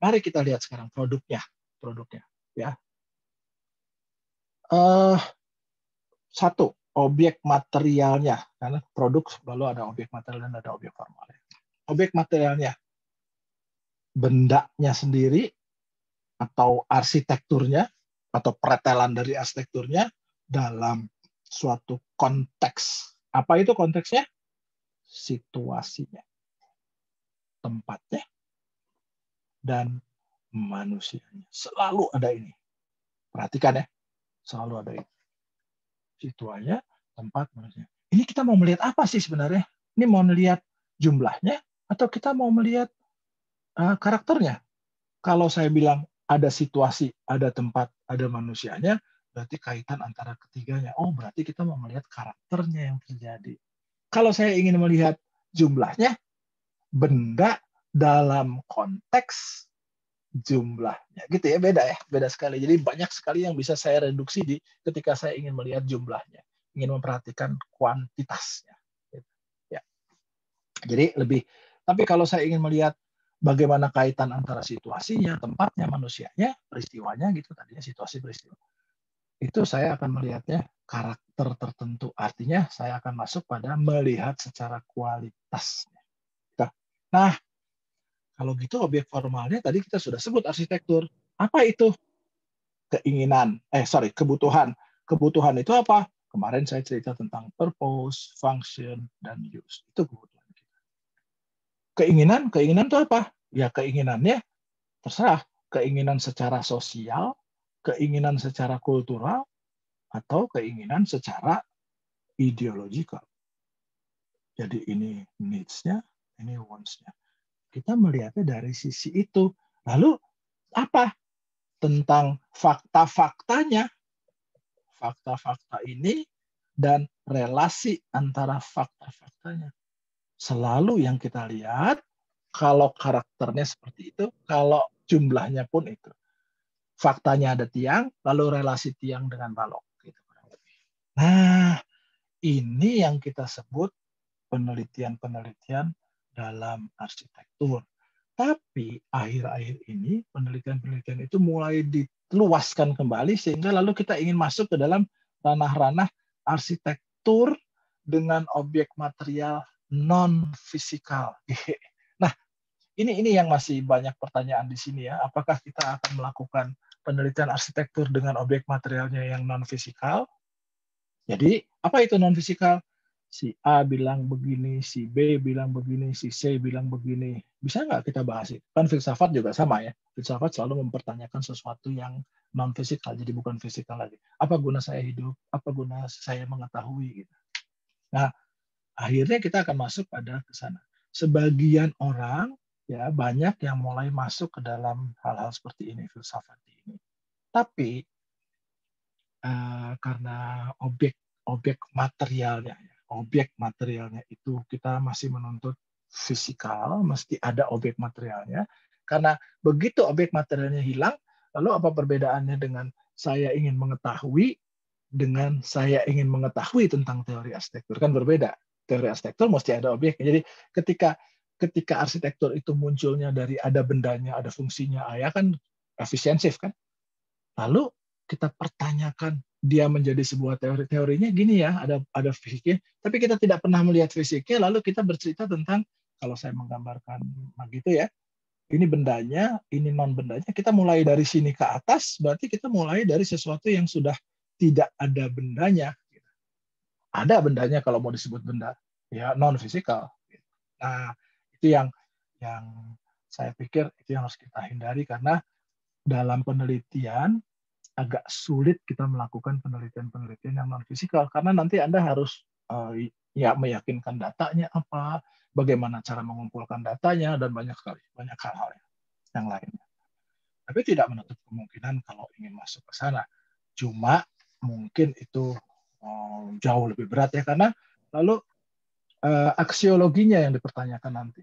Mari kita lihat sekarang produknya, ya. Satu, objek materialnya, karena produk selalu ada objek material dan ada objek formal. Objek materialnya, bendanya sendiri atau arsitekturnya atau pretelan dari arsitekturnya dalam suatu konteks. Apa itu konteksnya? Situasinya, tempatnya, dan manusianya. Selalu ada ini. Perhatikan ya, selalu ada ini. Situasinya, tempat, manusia. Ini kita mau melihat apa sih sebenarnya? Ini mau melihat jumlahnya atau kita mau melihat karakternya? Kalau saya bilang ada situasi, ada tempat, ada manusianya, berarti kaitan antara ketiganya. Oh, berarti kita mau melihat karakternya yang terjadi. Kalau saya ingin melihat jumlahnya, benda dalam konteks jumlahnya. Gitu ya, beda sekali. Jadi banyak sekali yang bisa saya reduksi ketika saya ingin melihat jumlahnya, ingin memperhatikan kuantitasnya. Ya. Jadi tapi kalau saya ingin melihat bagaimana kaitan antara situasinya, tempatnya, manusianya, peristiwanya gitu tadinya situasi peristiwa. Itu saya akan melihatnya karakter tertentu. Artinya saya akan masuk pada melihat secara kualitasnya. Nah, kalau gitu objek formalnya tadi kita sudah sebut arsitektur. Apa itu? Kebutuhan. Kebutuhan itu apa? Kemarin saya cerita tentang purpose, function, dan use. Itu kebutuhan kita. Keinginan itu apa? Ya keinginannya terserah. Keinginan secara sosial, keinginan secara kultural, atau keinginan secara ideologikal. Jadi ini needs-nya, ini wants-nya. Kita melihatnya dari sisi itu. Lalu apa? Tentang fakta-faktanya. Fakta-fakta ini dan relasi antara fakta-faktanya. Selalu yang kita lihat, kalau karakternya seperti itu, kalau jumlahnya pun itu. Faktanya ada tiang, lalu relasi tiang dengan balok. Nah, ini yang kita sebut penelitian-penelitian dalam arsitektur. Tapi akhir-akhir ini penelitian-penelitian itu mulai diluaskan kembali sehingga lalu kita ingin masuk ke dalam ranah-ranah arsitektur dengan objek material non-fisikal. Nah, ini yang masih banyak pertanyaan di sini ya. Apakah kita akan melakukan penelitian arsitektur dengan objek materialnya yang non-fisikal? Jadi, apa itu non-fisikal? Si A bilang begini, si B bilang begini, si C bilang begini. Bisa nggak kita bahas itu? Kan filsafat juga sama ya. Filsafat selalu mempertanyakan sesuatu yang non-fisikal, jadi bukan fisikal lagi. Apa guna saya hidup? Apa guna saya mengetahui? Gitu. Nah, akhirnya kita akan masuk pada ke sana. Sebagian orang, ya banyak yang mulai masuk ke dalam hal-hal seperti ini, filsafat ini. Tapi, karena objek materialnya itu kita masih menuntut fisikal, mesti ada objek materialnya. Karena begitu objek materialnya hilang, lalu apa perbedaannya dengan saya ingin mengetahui dengan saya ingin mengetahui tentang teori arsitektur? Kan berbeda. Teori arsitektur mesti ada objeknya. Jadi ketika arsitektur itu munculnya dari ada bendanya, ada fungsinya, ya kan efisiensif kan. Lalu kita pertanyakan dia menjadi sebuah teorinya gini ya, ada fisiknya, tapi kita tidak pernah melihat fisiknya, lalu kita bercerita tentang, kalau saya menggambarkan begitu ya, ini bendanya, ini non bendanya, kita mulai dari sini ke atas, berarti kita mulai dari sesuatu yang sudah tidak ada bendanya. Ada bendanya kalau mau disebut benda, ya non fisikal. Nah, itu yang saya pikir itu yang harus kita hindari, karena dalam penelitian agak sulit kita melakukan penelitian-penelitian yang non-fisikal, karena nanti Anda harus ya meyakinkan datanya apa, bagaimana cara mengumpulkan datanya, dan banyak hal-hal yang lainnya. Tapi tidak menutup kemungkinan kalau ingin masuk ke sana. Cuma mungkin itu jauh lebih berat ya, karena lalu aksiologinya yang dipertanyakan nanti.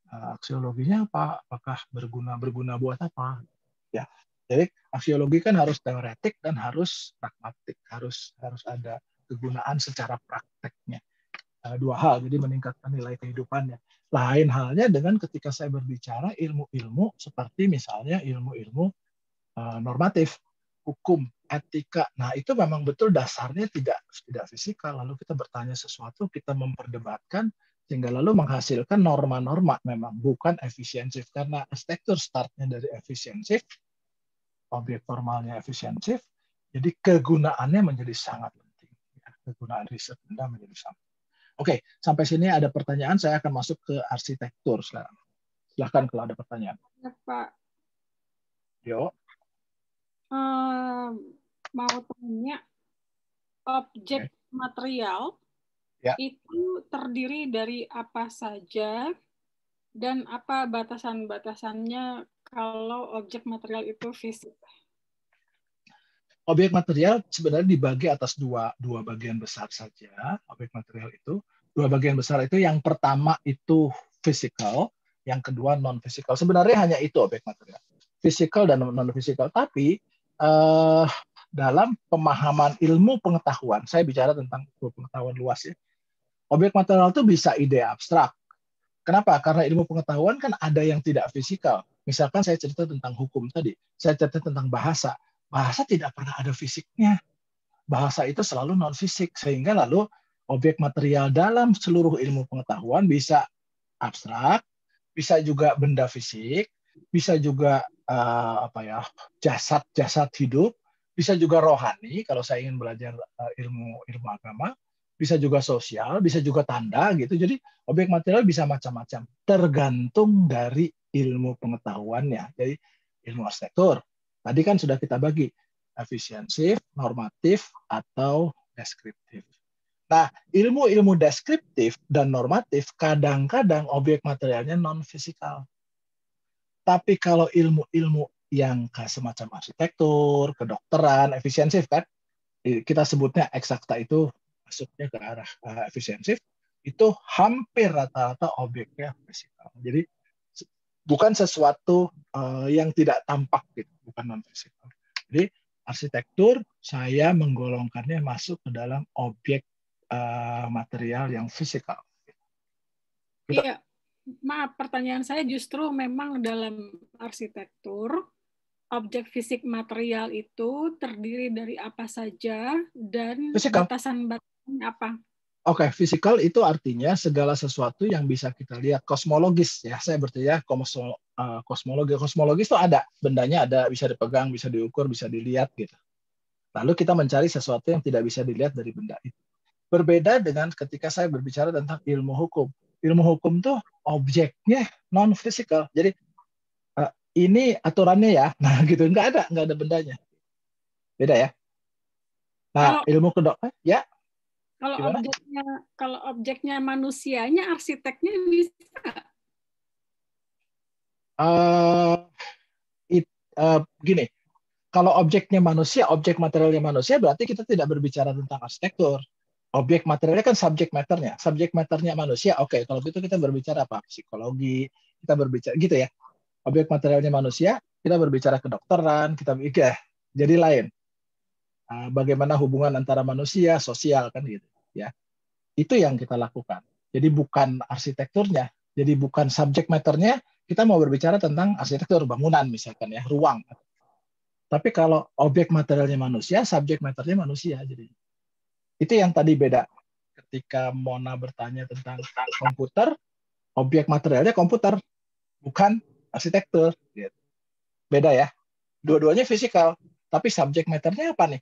Aksiologinya apa? Apakah berguna buat apa? Ya, jadi aksiologi kan harus teoretik dan harus pragmatik, harus ada kegunaan secara prakteknya. Dua hal, jadi meningkatkan nilai kehidupannya. Lain halnya dengan ketika saya berbicara ilmu-ilmu seperti misalnya ilmu-ilmu normatif, hukum, etika. Nah, itu memang betul dasarnya tidak fisikal. Lalu kita bertanya sesuatu, kita memperdebatkan, sehingga lalu menghasilkan norma-norma memang, bukan efisiensif. Karena arsitektur startnya dari efisiensif, objek formalnya efisiensif, jadi kegunaannya menjadi sangat penting. Kegunaan riset benda menjadi sangat. Oke, sampai sini ada pertanyaan, saya akan masuk ke arsitektur sekarang. Silahkan kalau ada pertanyaan. Ya, Pak. Yo. Mau tanya, objek material itu terdiri dari apa saja dan apa batasan-batasannya kalau objek material itu fisik? Objek material sebenarnya dibagi atas dua bagian besar saja. Objek material itu dua bagian besar itu, yang pertama itu physical, yang kedua non physical. Sebenarnya hanya itu objek material, physical dan non physical. Tapi dalam pemahaman ilmu pengetahuan, saya bicara tentang pengetahuan luas ya. Objek material itu bisa ide abstrak. Kenapa? Karena ilmu pengetahuan kan ada yang tidak fisikal. Misalkan saya cerita tentang hukum tadi, saya cerita tentang bahasa. Bahasa tidak pernah ada fisiknya. Bahasa itu selalu non-fisik. Sehingga lalu objek material dalam seluruh ilmu pengetahuan bisa abstrak, bisa juga benda fisik, bisa juga jasad hidup, bisa juga rohani kalau saya ingin belajar ilmu agama, bisa juga sosial, bisa juga tanda gitu. Jadi objek material bisa macam-macam, tergantung dari ilmu pengetahuannya. Jadi ilmu arsitektur tadi kan sudah kita bagi efisiensif, normatif, atau deskriptif. Nah, ilmu-ilmu deskriptif dan normatif kadang-kadang objek materialnya non-fisikal. Tapi kalau ilmu-ilmu yang semacam arsitektur, kedokteran, efisiensif kan, kita sebutnya eksakta itu masuknya ke arah efisiensif, itu hampir rata-rata objeknya fisikal. Jadi bukan sesuatu yang tidak tampak gitu, bukan non-fisikal. Jadi arsitektur saya menggolongkannya masuk ke dalam objek material yang fisikal. Iya, maaf, pertanyaan saya justru memang dalam arsitektur, objek fisik material itu terdiri dari apa saja dan batasan-batasannya apa? Oke, fisikal itu artinya segala sesuatu yang bisa kita lihat, kosmologis ya. Saya berarti kosmologi. Kosmologis itu ada, bendanya ada, bisa dipegang, bisa diukur, bisa dilihat gitu. Lalu kita mencari sesuatu yang tidak bisa dilihat dari benda itu. Berbeda dengan ketika saya berbicara tentang ilmu hukum. Ilmu hukum tuh objeknya non fisikal. Jadi ini aturannya ya, nah gitu, nggak ada bendanya. Beda ya. Nah, ilmu kedokteran ya. Kalau objeknya manusianya, arsiteknya bisa. Gini, kalau objeknya manusia, objek materialnya manusia, berarti kita tidak berbicara tentang arsitektur. Objek materialnya kan subjek matternya. Subjek matternya manusia, oke. Kalau gitu kita berbicara apa? Psikologi, kita berbicara gitu ya. Objek materialnya manusia, kita berbicara kedokteran, jadi lain. Bagaimana hubungan antara manusia, sosial kan gitu ya. Itu yang kita lakukan. Jadi bukan arsitekturnya, jadi bukan subjek matternya, kita mau berbicara tentang arsitektur bangunan misalkan ya, ruang. Tapi kalau objek materialnya manusia, subjek matternya manusia. Jadi itu yang tadi beda. Ketika Mona bertanya tentang komputer, objek materialnya komputer, bukan arsitektur. Beda ya. Dua-duanya fisikal. Tapi subjek matternya apa nih?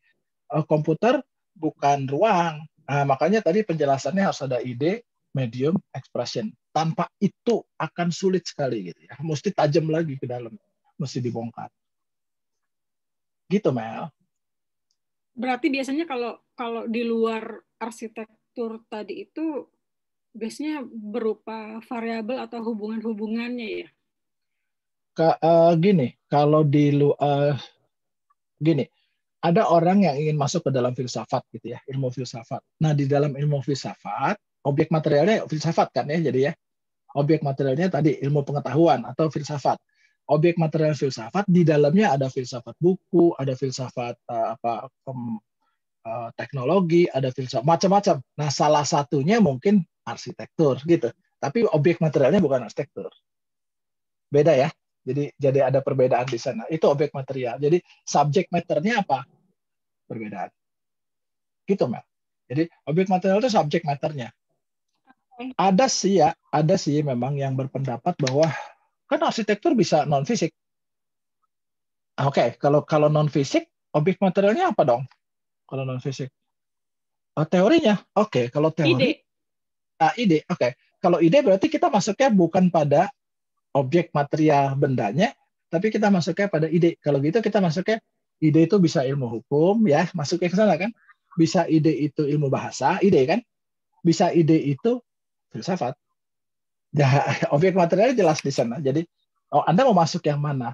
Komputer bukan ruang. Nah, makanya tadi penjelasannya harus ada ide, medium, expression. Tanpa itu akan sulit sekali gitu ya. Mesti tajam lagi ke dalam. Mesti dibongkar. Gitu, Mel. Berarti biasanya kalau di luar arsitektur tadi itu biasanya berupa variabel atau hubungan-hubungannya ya. Gini, kalau gini, ada orang yang ingin masuk ke dalam filsafat gitu ya, ilmu filsafat. Nah, di dalam ilmu filsafat, objek materialnya filsafat kan ya, jadi ya. Objek materialnya tadi ilmu pengetahuan atau filsafat. Objek material filsafat di dalamnya ada filsafat buku, ada filsafat teknologi, ada filsafat macam-macam. Nah, salah satunya mungkin arsitektur gitu. Tapi objek materialnya bukan arsitektur. Beda ya. Jadi ada perbedaan di sana. Itu objek material. Jadi subject matter-nya apa? Perbedaan. Gitu, Mel. Jadi objek material itu subject matter-nya. Ada sih memang yang berpendapat bahwa kan arsitektur bisa non fisik. Oke, kalau non fisik, objek materialnya apa dong? Kalau non fisik, teorinya. Oke, kalau teori, ide. Oke, kalau ide berarti kita masuknya bukan pada objek material bendanya, tapi kita masuknya pada ide. Kalau gitu kita masuknya ide itu bisa ilmu hukum, ya, masuknya ke sana kan? Bisa ide itu ilmu bahasa, ide kan? Bisa ide itu filsafat. Ya, objek materialnya jelas di sana. Jadi, Anda mau masuk yang mana?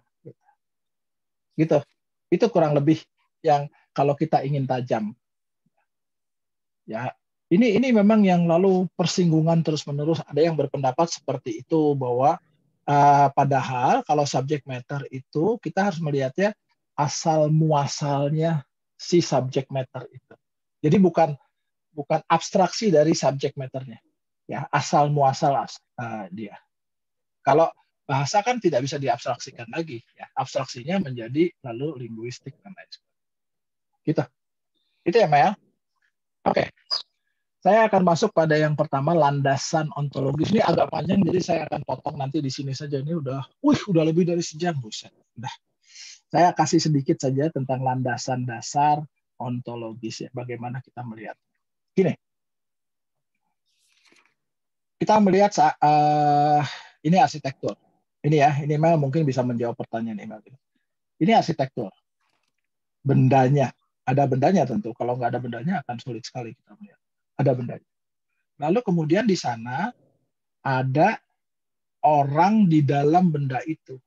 Gitu. Itu kurang lebih yang kalau kita ingin tajam. Ya, ini memang yang lalu persinggungan terus-menerus. Ada yang berpendapat seperti itu bahwa padahal kalau subject matter itu kita harus melihatnya asal muasalnya si subject matter itu. Jadi bukan abstraksi dari subject matternya. Ya, asal muasal dia. Kalau bahasa kan tidak bisa diabstraksikan lagi, ya. Abstraksinya menjadi lalu linguistik dan lain sebagainya. Gitu. Itu ya, Mel. Oke. Saya akan masuk pada yang pertama, landasan ontologis. Ini agak panjang, jadi saya akan potong nanti di sini saja. Ini udah lebih dari sejam, buset. Udah. Saya kasih sedikit saja tentang landasan dasar ontologis ya, bagaimana kita melihat. Gini. Kita melihat ini arsitektur. Ini ya, ini Mel mungkin bisa menjawab pertanyaan Mel. Ini arsitektur. Bendanya, ada bendanya tentu. Kalau nggak ada bendanya akan sulit sekali kita melihat. Ada bendanya. Lalu kemudian di sana ada orang di dalam benda itu.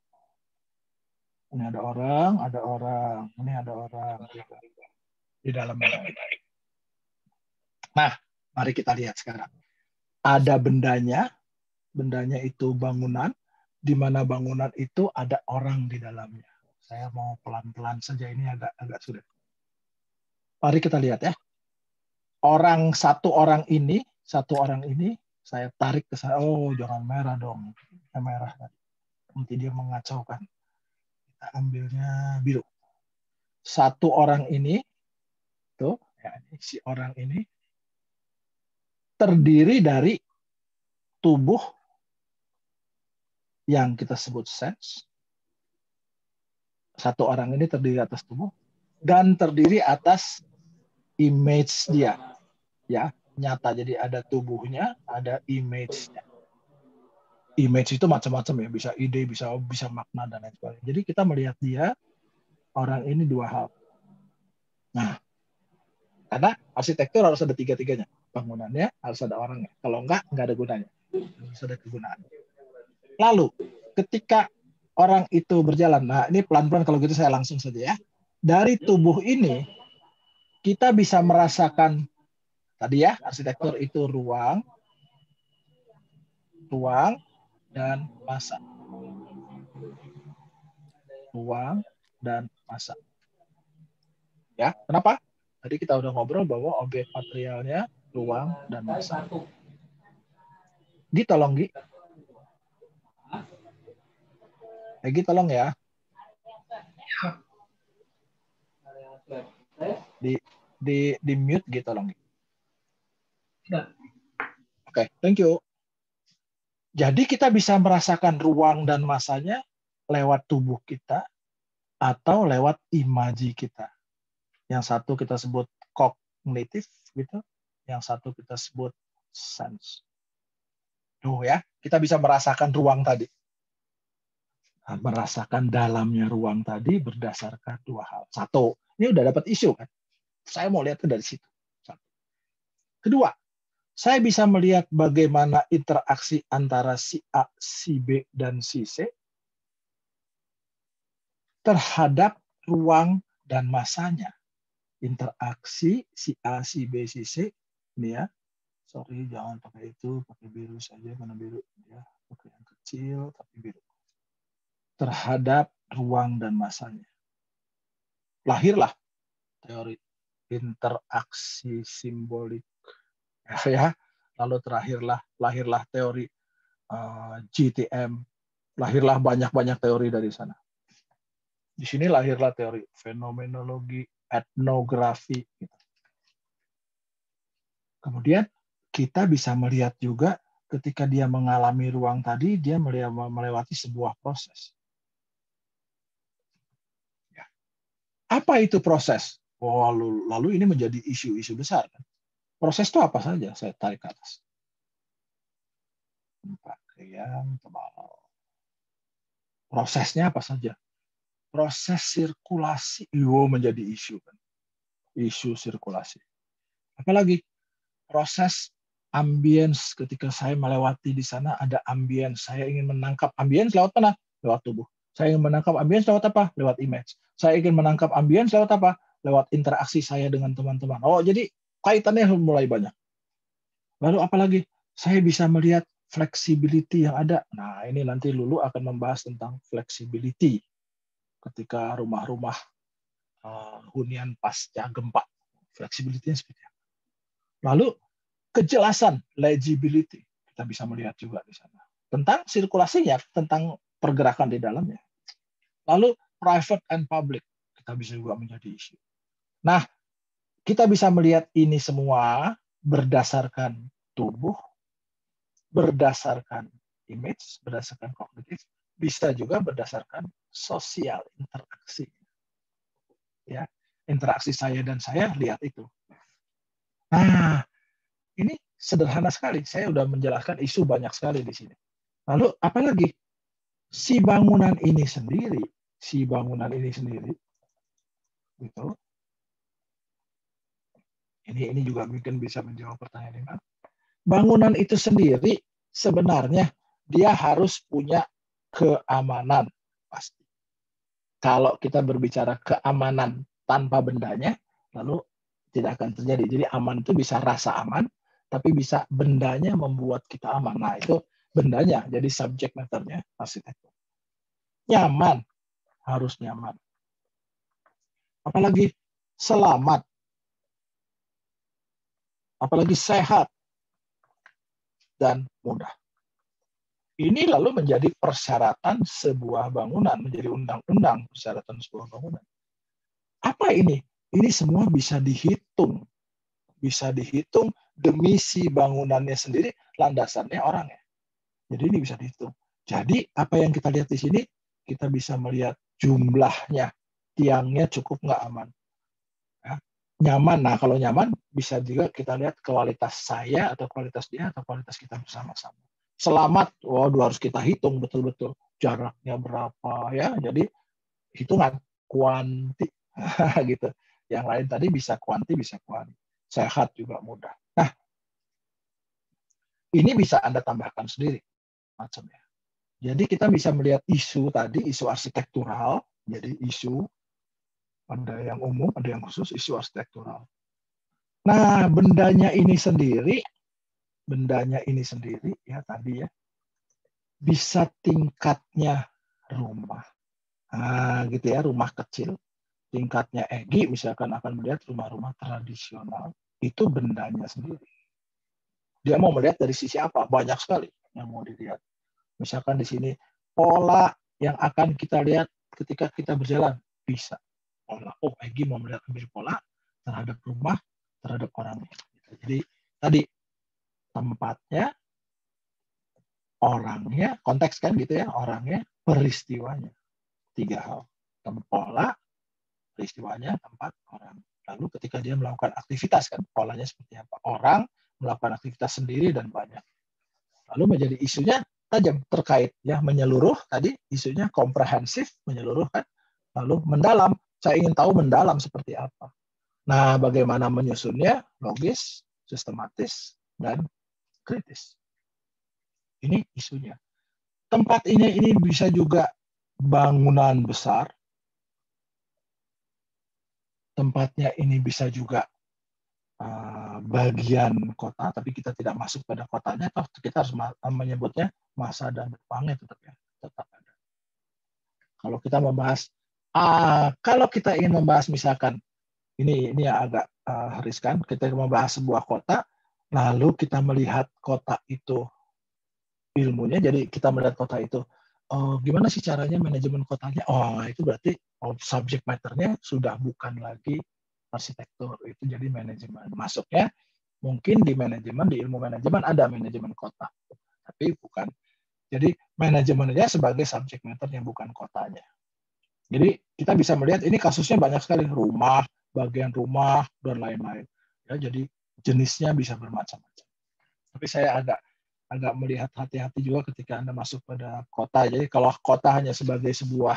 Ini ada orang, ini ada orang di dalam benda itu. Nah, mari kita lihat sekarang. Ada bendanya itu bangunan, di mana bangunan itu ada orang di dalamnya. Saya mau pelan-pelan saja, ini agak sulit. Mari kita lihat ya. Satu orang ini, saya tarik ke sana. Oh, jangan merah dong. Merah. Nanti dia mengacaukan. Kita ambilnya biru. Satu orang ini, tuh, ya, si orang ini terdiri dari tubuh yang kita sebut sense. Satu orang ini terdiri atas tubuh dan terdiri atas image dia. Ya, nyata. Jadi ada tubuhnya, ada image-nya. Image itu macam-macam ya, bisa ide, bisa makna dan lain sebagainya. Jadi kita melihat dia, orang ini dua hal. Nah, karena arsitektur harus ada tiga-tiganya. Bangunannya harus ada orangnya. Kalau enggak ada gunanya. Harus ada kegunaan. Lalu, ketika orang itu berjalan, nah ini pelan-pelan kalau gitu saya langsung saja ya. Dari tubuh ini, kita bisa merasakan, tadi ya, arsitektur itu ruang dan massa. Ruang dan massa. Ya, kenapa? Tadi kita udah ngobrol bahwa objek materialnya ruang dan massa. Gi, tolong Gi. Gi, tolong ya. Di mute Gi, tolong. Oke, thank you. Jadi kita bisa merasakan ruang dan massanya lewat tubuh kita atau lewat imaji kita. Yang satu kita sebut kognitif gitu, yang satu kita sebut sense. Tuh ya, kita bisa merasakan ruang tadi. Nah, merasakan dalamnya ruang tadi berdasarkan dua hal. Satu, ini udah dapat isu kan. Saya mau lihat dari situ. Satu. Kedua, Saya bisa melihat bagaimana interaksi antara si A, si B, dan si C terhadap ruang dan masanya. Interaksi si A, si B, si C, ini ya. Sorry, jangan pakai itu, pakai biru saja, mana biru ya, pakai yang kecil tapi biru. Terhadap ruang dan masanya. Lahirlah teori interaksi simbolik, ya. Lalu lahirlah teori GTM, lahirlah banyak teori dari sana. Di sini lahirlah teori fenomenologi, etnografi. Gitu. Kemudian kita bisa melihat juga ketika dia mengalami ruang tadi, dia melewati sebuah proses. Ya. Apa itu proses? Oh, lalu ini menjadi isu-isu besar. Kan? Proses itu apa saja? Saya tarik ke atas. Pakaian tebal. Prosesnya apa saja? Proses sirkulasi menjadi isu. Kan? Isu sirkulasi. Apalagi proses ambience ketika saya melewati di sana ada ambience. Saya ingin menangkap ambience lewat mana? Lewat tubuh. Saya ingin menangkap ambience lewat apa? Lewat image. Saya ingin menangkap ambience lewat apa? Lewat interaksi saya dengan teman-teman. Oh, jadi kaitannya mulai banyak. Lalu apalagi? Saya bisa melihat flexibility yang ada. Nah, ini nanti Lulu akan membahas tentang flexibility ketika rumah-rumah hunian pasca gempa. Flexibility-nya seperti apa? Lalu kejelasan, legibility, kita bisa melihat juga di sana. Tentang sirkulasinya, tentang pergerakan di dalamnya. Lalu private and public, kita bisa juga menjadi isu. Nah, kita bisa melihat ini semua berdasarkan tubuh, berdasarkan image, berdasarkan kognitif, bisa juga berdasarkan sosial interaksi. Ya, interaksi saya dan saya lihat itu. Nah, ini sederhana sekali. Saya sudah menjelaskan isu banyak sekali di sini. Lalu apalagi si bangunan ini sendiri, gitu. Ini juga mungkin bisa menjawab pertanyaan ini. Bangunan itu sendiri sebenarnya dia harus punya keamanan pasti. Kalau kita berbicara keamanan tanpa bendanya, lalu tidak akan terjadi. Jadi aman itu bisa rasa aman, tapi bisa bendanya membuat kita aman. Nah, itu bendanya, jadi subject matter-nya arsitektur. Nyaman, harus nyaman. Apalagi selamat. Apalagi sehat dan mudah. Ini lalu menjadi persyaratan sebuah bangunan, menjadi undang-undang persyaratan sebuah bangunan. Apa ini? Ini semua bisa dihitung. Bisa dihitung demi si bangunannya sendiri, landasannya orangnya. Jadi ini bisa dihitung. Jadi apa yang kita lihat di sini, kita bisa melihat jumlahnya, tiangnya cukup nggak aman. Ya. Nyaman. Nah kalau nyaman, bisa juga kita lihat kualitas saya atau kualitas dia atau kualitas kita bersama-sama. Selamat, harus kita hitung betul-betul jaraknya berapa ya. Jadi hitungan kuanti gitu. Yang lain tadi bisa kuanti, bisa kuanti. Sehat juga mudah. Nah, ini bisa Anda tambahkan sendiri macamnya. Jadi kita bisa melihat isu tadi, isu arsitektural, jadi isu ada yang umum, ada yang khusus, isu arsitektural. Nah, bendanya ini sendiri ya tadi ya, bisa tingkatnya rumah. Nah, gitu ya, rumah kecil. Tingkatnya Egy misalkan akan melihat rumah-rumah tradisional, itu bendanya sendiri. Dia mau melihat dari sisi apa? Banyak sekali yang mau dilihat. Misalkan di sini pola yang akan kita lihat ketika kita berjalan bisa. Oh, Egy mau melihat ambil pola terhadap rumah, terhadap orangnya. Jadi tadi tempatnya, orangnya, konteks kan gitu ya, orangnya, peristiwanya. 3 hal. Pola, peristiwanya, tempat, orang. Lalu ketika dia melakukan aktivitas kan, polanya seperti apa? Orang melakukan aktivitas sendiri dan banyak. Lalu menjadi isunya tajam terkait ya, menyeluruh tadi isunya komprehensif, menyeluruh kan. Lalu mendalam, saya ingin tahu mendalam seperti apa. Nah, bagaimana menyusunnya? Logis, sistematis, dan kritis. Ini isunya. Tempat ini bisa juga bangunan besar. Tempatnya ini bisa juga bagian kota, tapi kita tidak masuk pada kotanya, toh kita harus menyebutnya masa dan ruangnya tetap ada. Kalau kita membahas, kalau kita ingin membahas misalkan ini yang agak riskan, kita membahas sebuah kota, lalu kita melihat kota itu ilmunya, jadi kita melihat kota itu, gimana sih caranya manajemen kotanya? Itu berarti subject matter-nya sudah bukan lagi arsitektur, itu jadi manajemen. Masuknya mungkin di manajemen, di ilmu manajemen ada manajemen kota, tapi bukan. Jadi manajemennya sebagai subject matter yang bukan kotanya. Jadi kita bisa melihat ini kasusnya banyak sekali, rumah, bagian rumah, dan lain-lain. Ya, jadi jenisnya bisa bermacam-macam. Tapi saya agak melihat hati-hati juga ketika Anda masuk pada kota. Jadi kalau kota hanya sebagai sebuah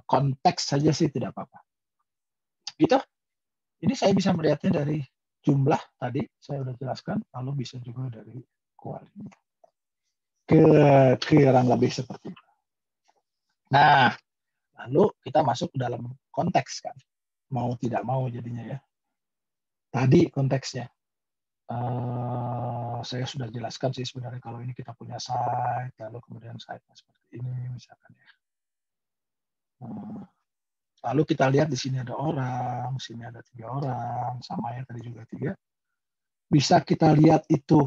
konteks saja sih tidak apa-apa. Gitu. Ini saya bisa melihatnya dari jumlah tadi, saya sudah jelaskan, lalu bisa juga dari kualitas. Kurang lebih seperti itu. Nah, lalu kita masuk ke dalam konteks kan. Mau tidak mau jadinya ya. Tadi konteksnya. Saya sudah jelaskan sih sebenarnya kalau ini kita punya site, lalu kemudian site-nya seperti ini misalkan ya. Lalu kita lihat di sini ada orang, sini ada 3 orang, sama ya tadi juga 3. Bisa kita lihat itu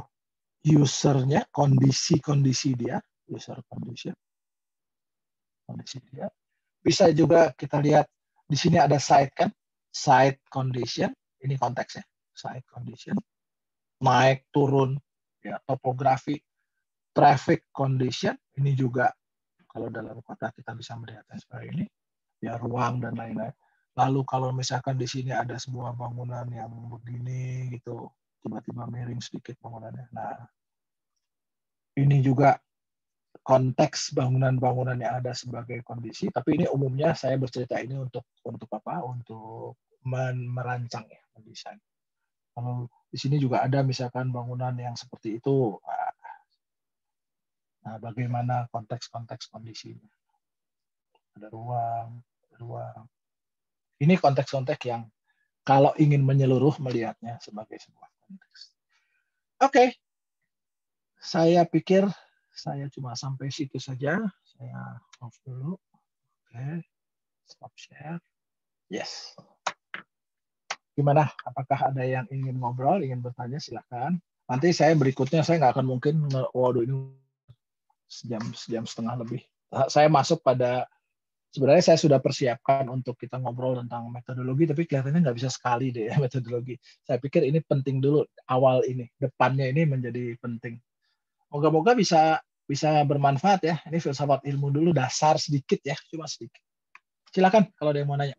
usernya, kondisi dia, user condition, kondisi dia. Bisa juga kita lihat di sini ada site kan, site condition, ini konteksnya, site condition, naik turun, ya topografi, traffic condition, ini juga kalau dalam kota kita bisa melihatnya seperti ini, ya ruang dan lain-lain. Lalu kalau misalkan di sini ada sebuah bangunan yang begini gitu, tiba-tiba miring sedikit bangunannya. Nah, ini juga konteks bangunan-bangunan yang ada sebagai kondisi, tapi ini umumnya saya bercerita ini untuk apa? Untuk merancang ya, mendesain. Kalau di sini juga ada misalkan bangunan yang seperti itu. Nah, bagaimana konteks-konteks kondisinya? Ada ruang. Ini konteks-konteks yang kalau ingin menyeluruh melihatnya sebagai sebuah konteks. Oke. Saya pikir saya cuma sampai situ saja. Saya off dulu. Oke. Stop share. Yes. Gimana? Apakah ada yang ingin ngobrol, ingin bertanya? Silakan. Nanti saya berikutnya saya nggak akan mungkin, waduh ini sejam setengah lebih. Saya masuk pada sebenarnya saya sudah persiapkan untuk kita ngobrol tentang metodologi, tapi kelihatannya nggak bisa sekali deh ya metodologi. Saya pikir ini penting dulu awal ini, depannya ini menjadi penting. Moga-moga bisa bermanfaat ya. Ini filsafat ilmu dulu dasar sedikit ya, cuma sedikit. Silakan kalau ada yang mau nanya.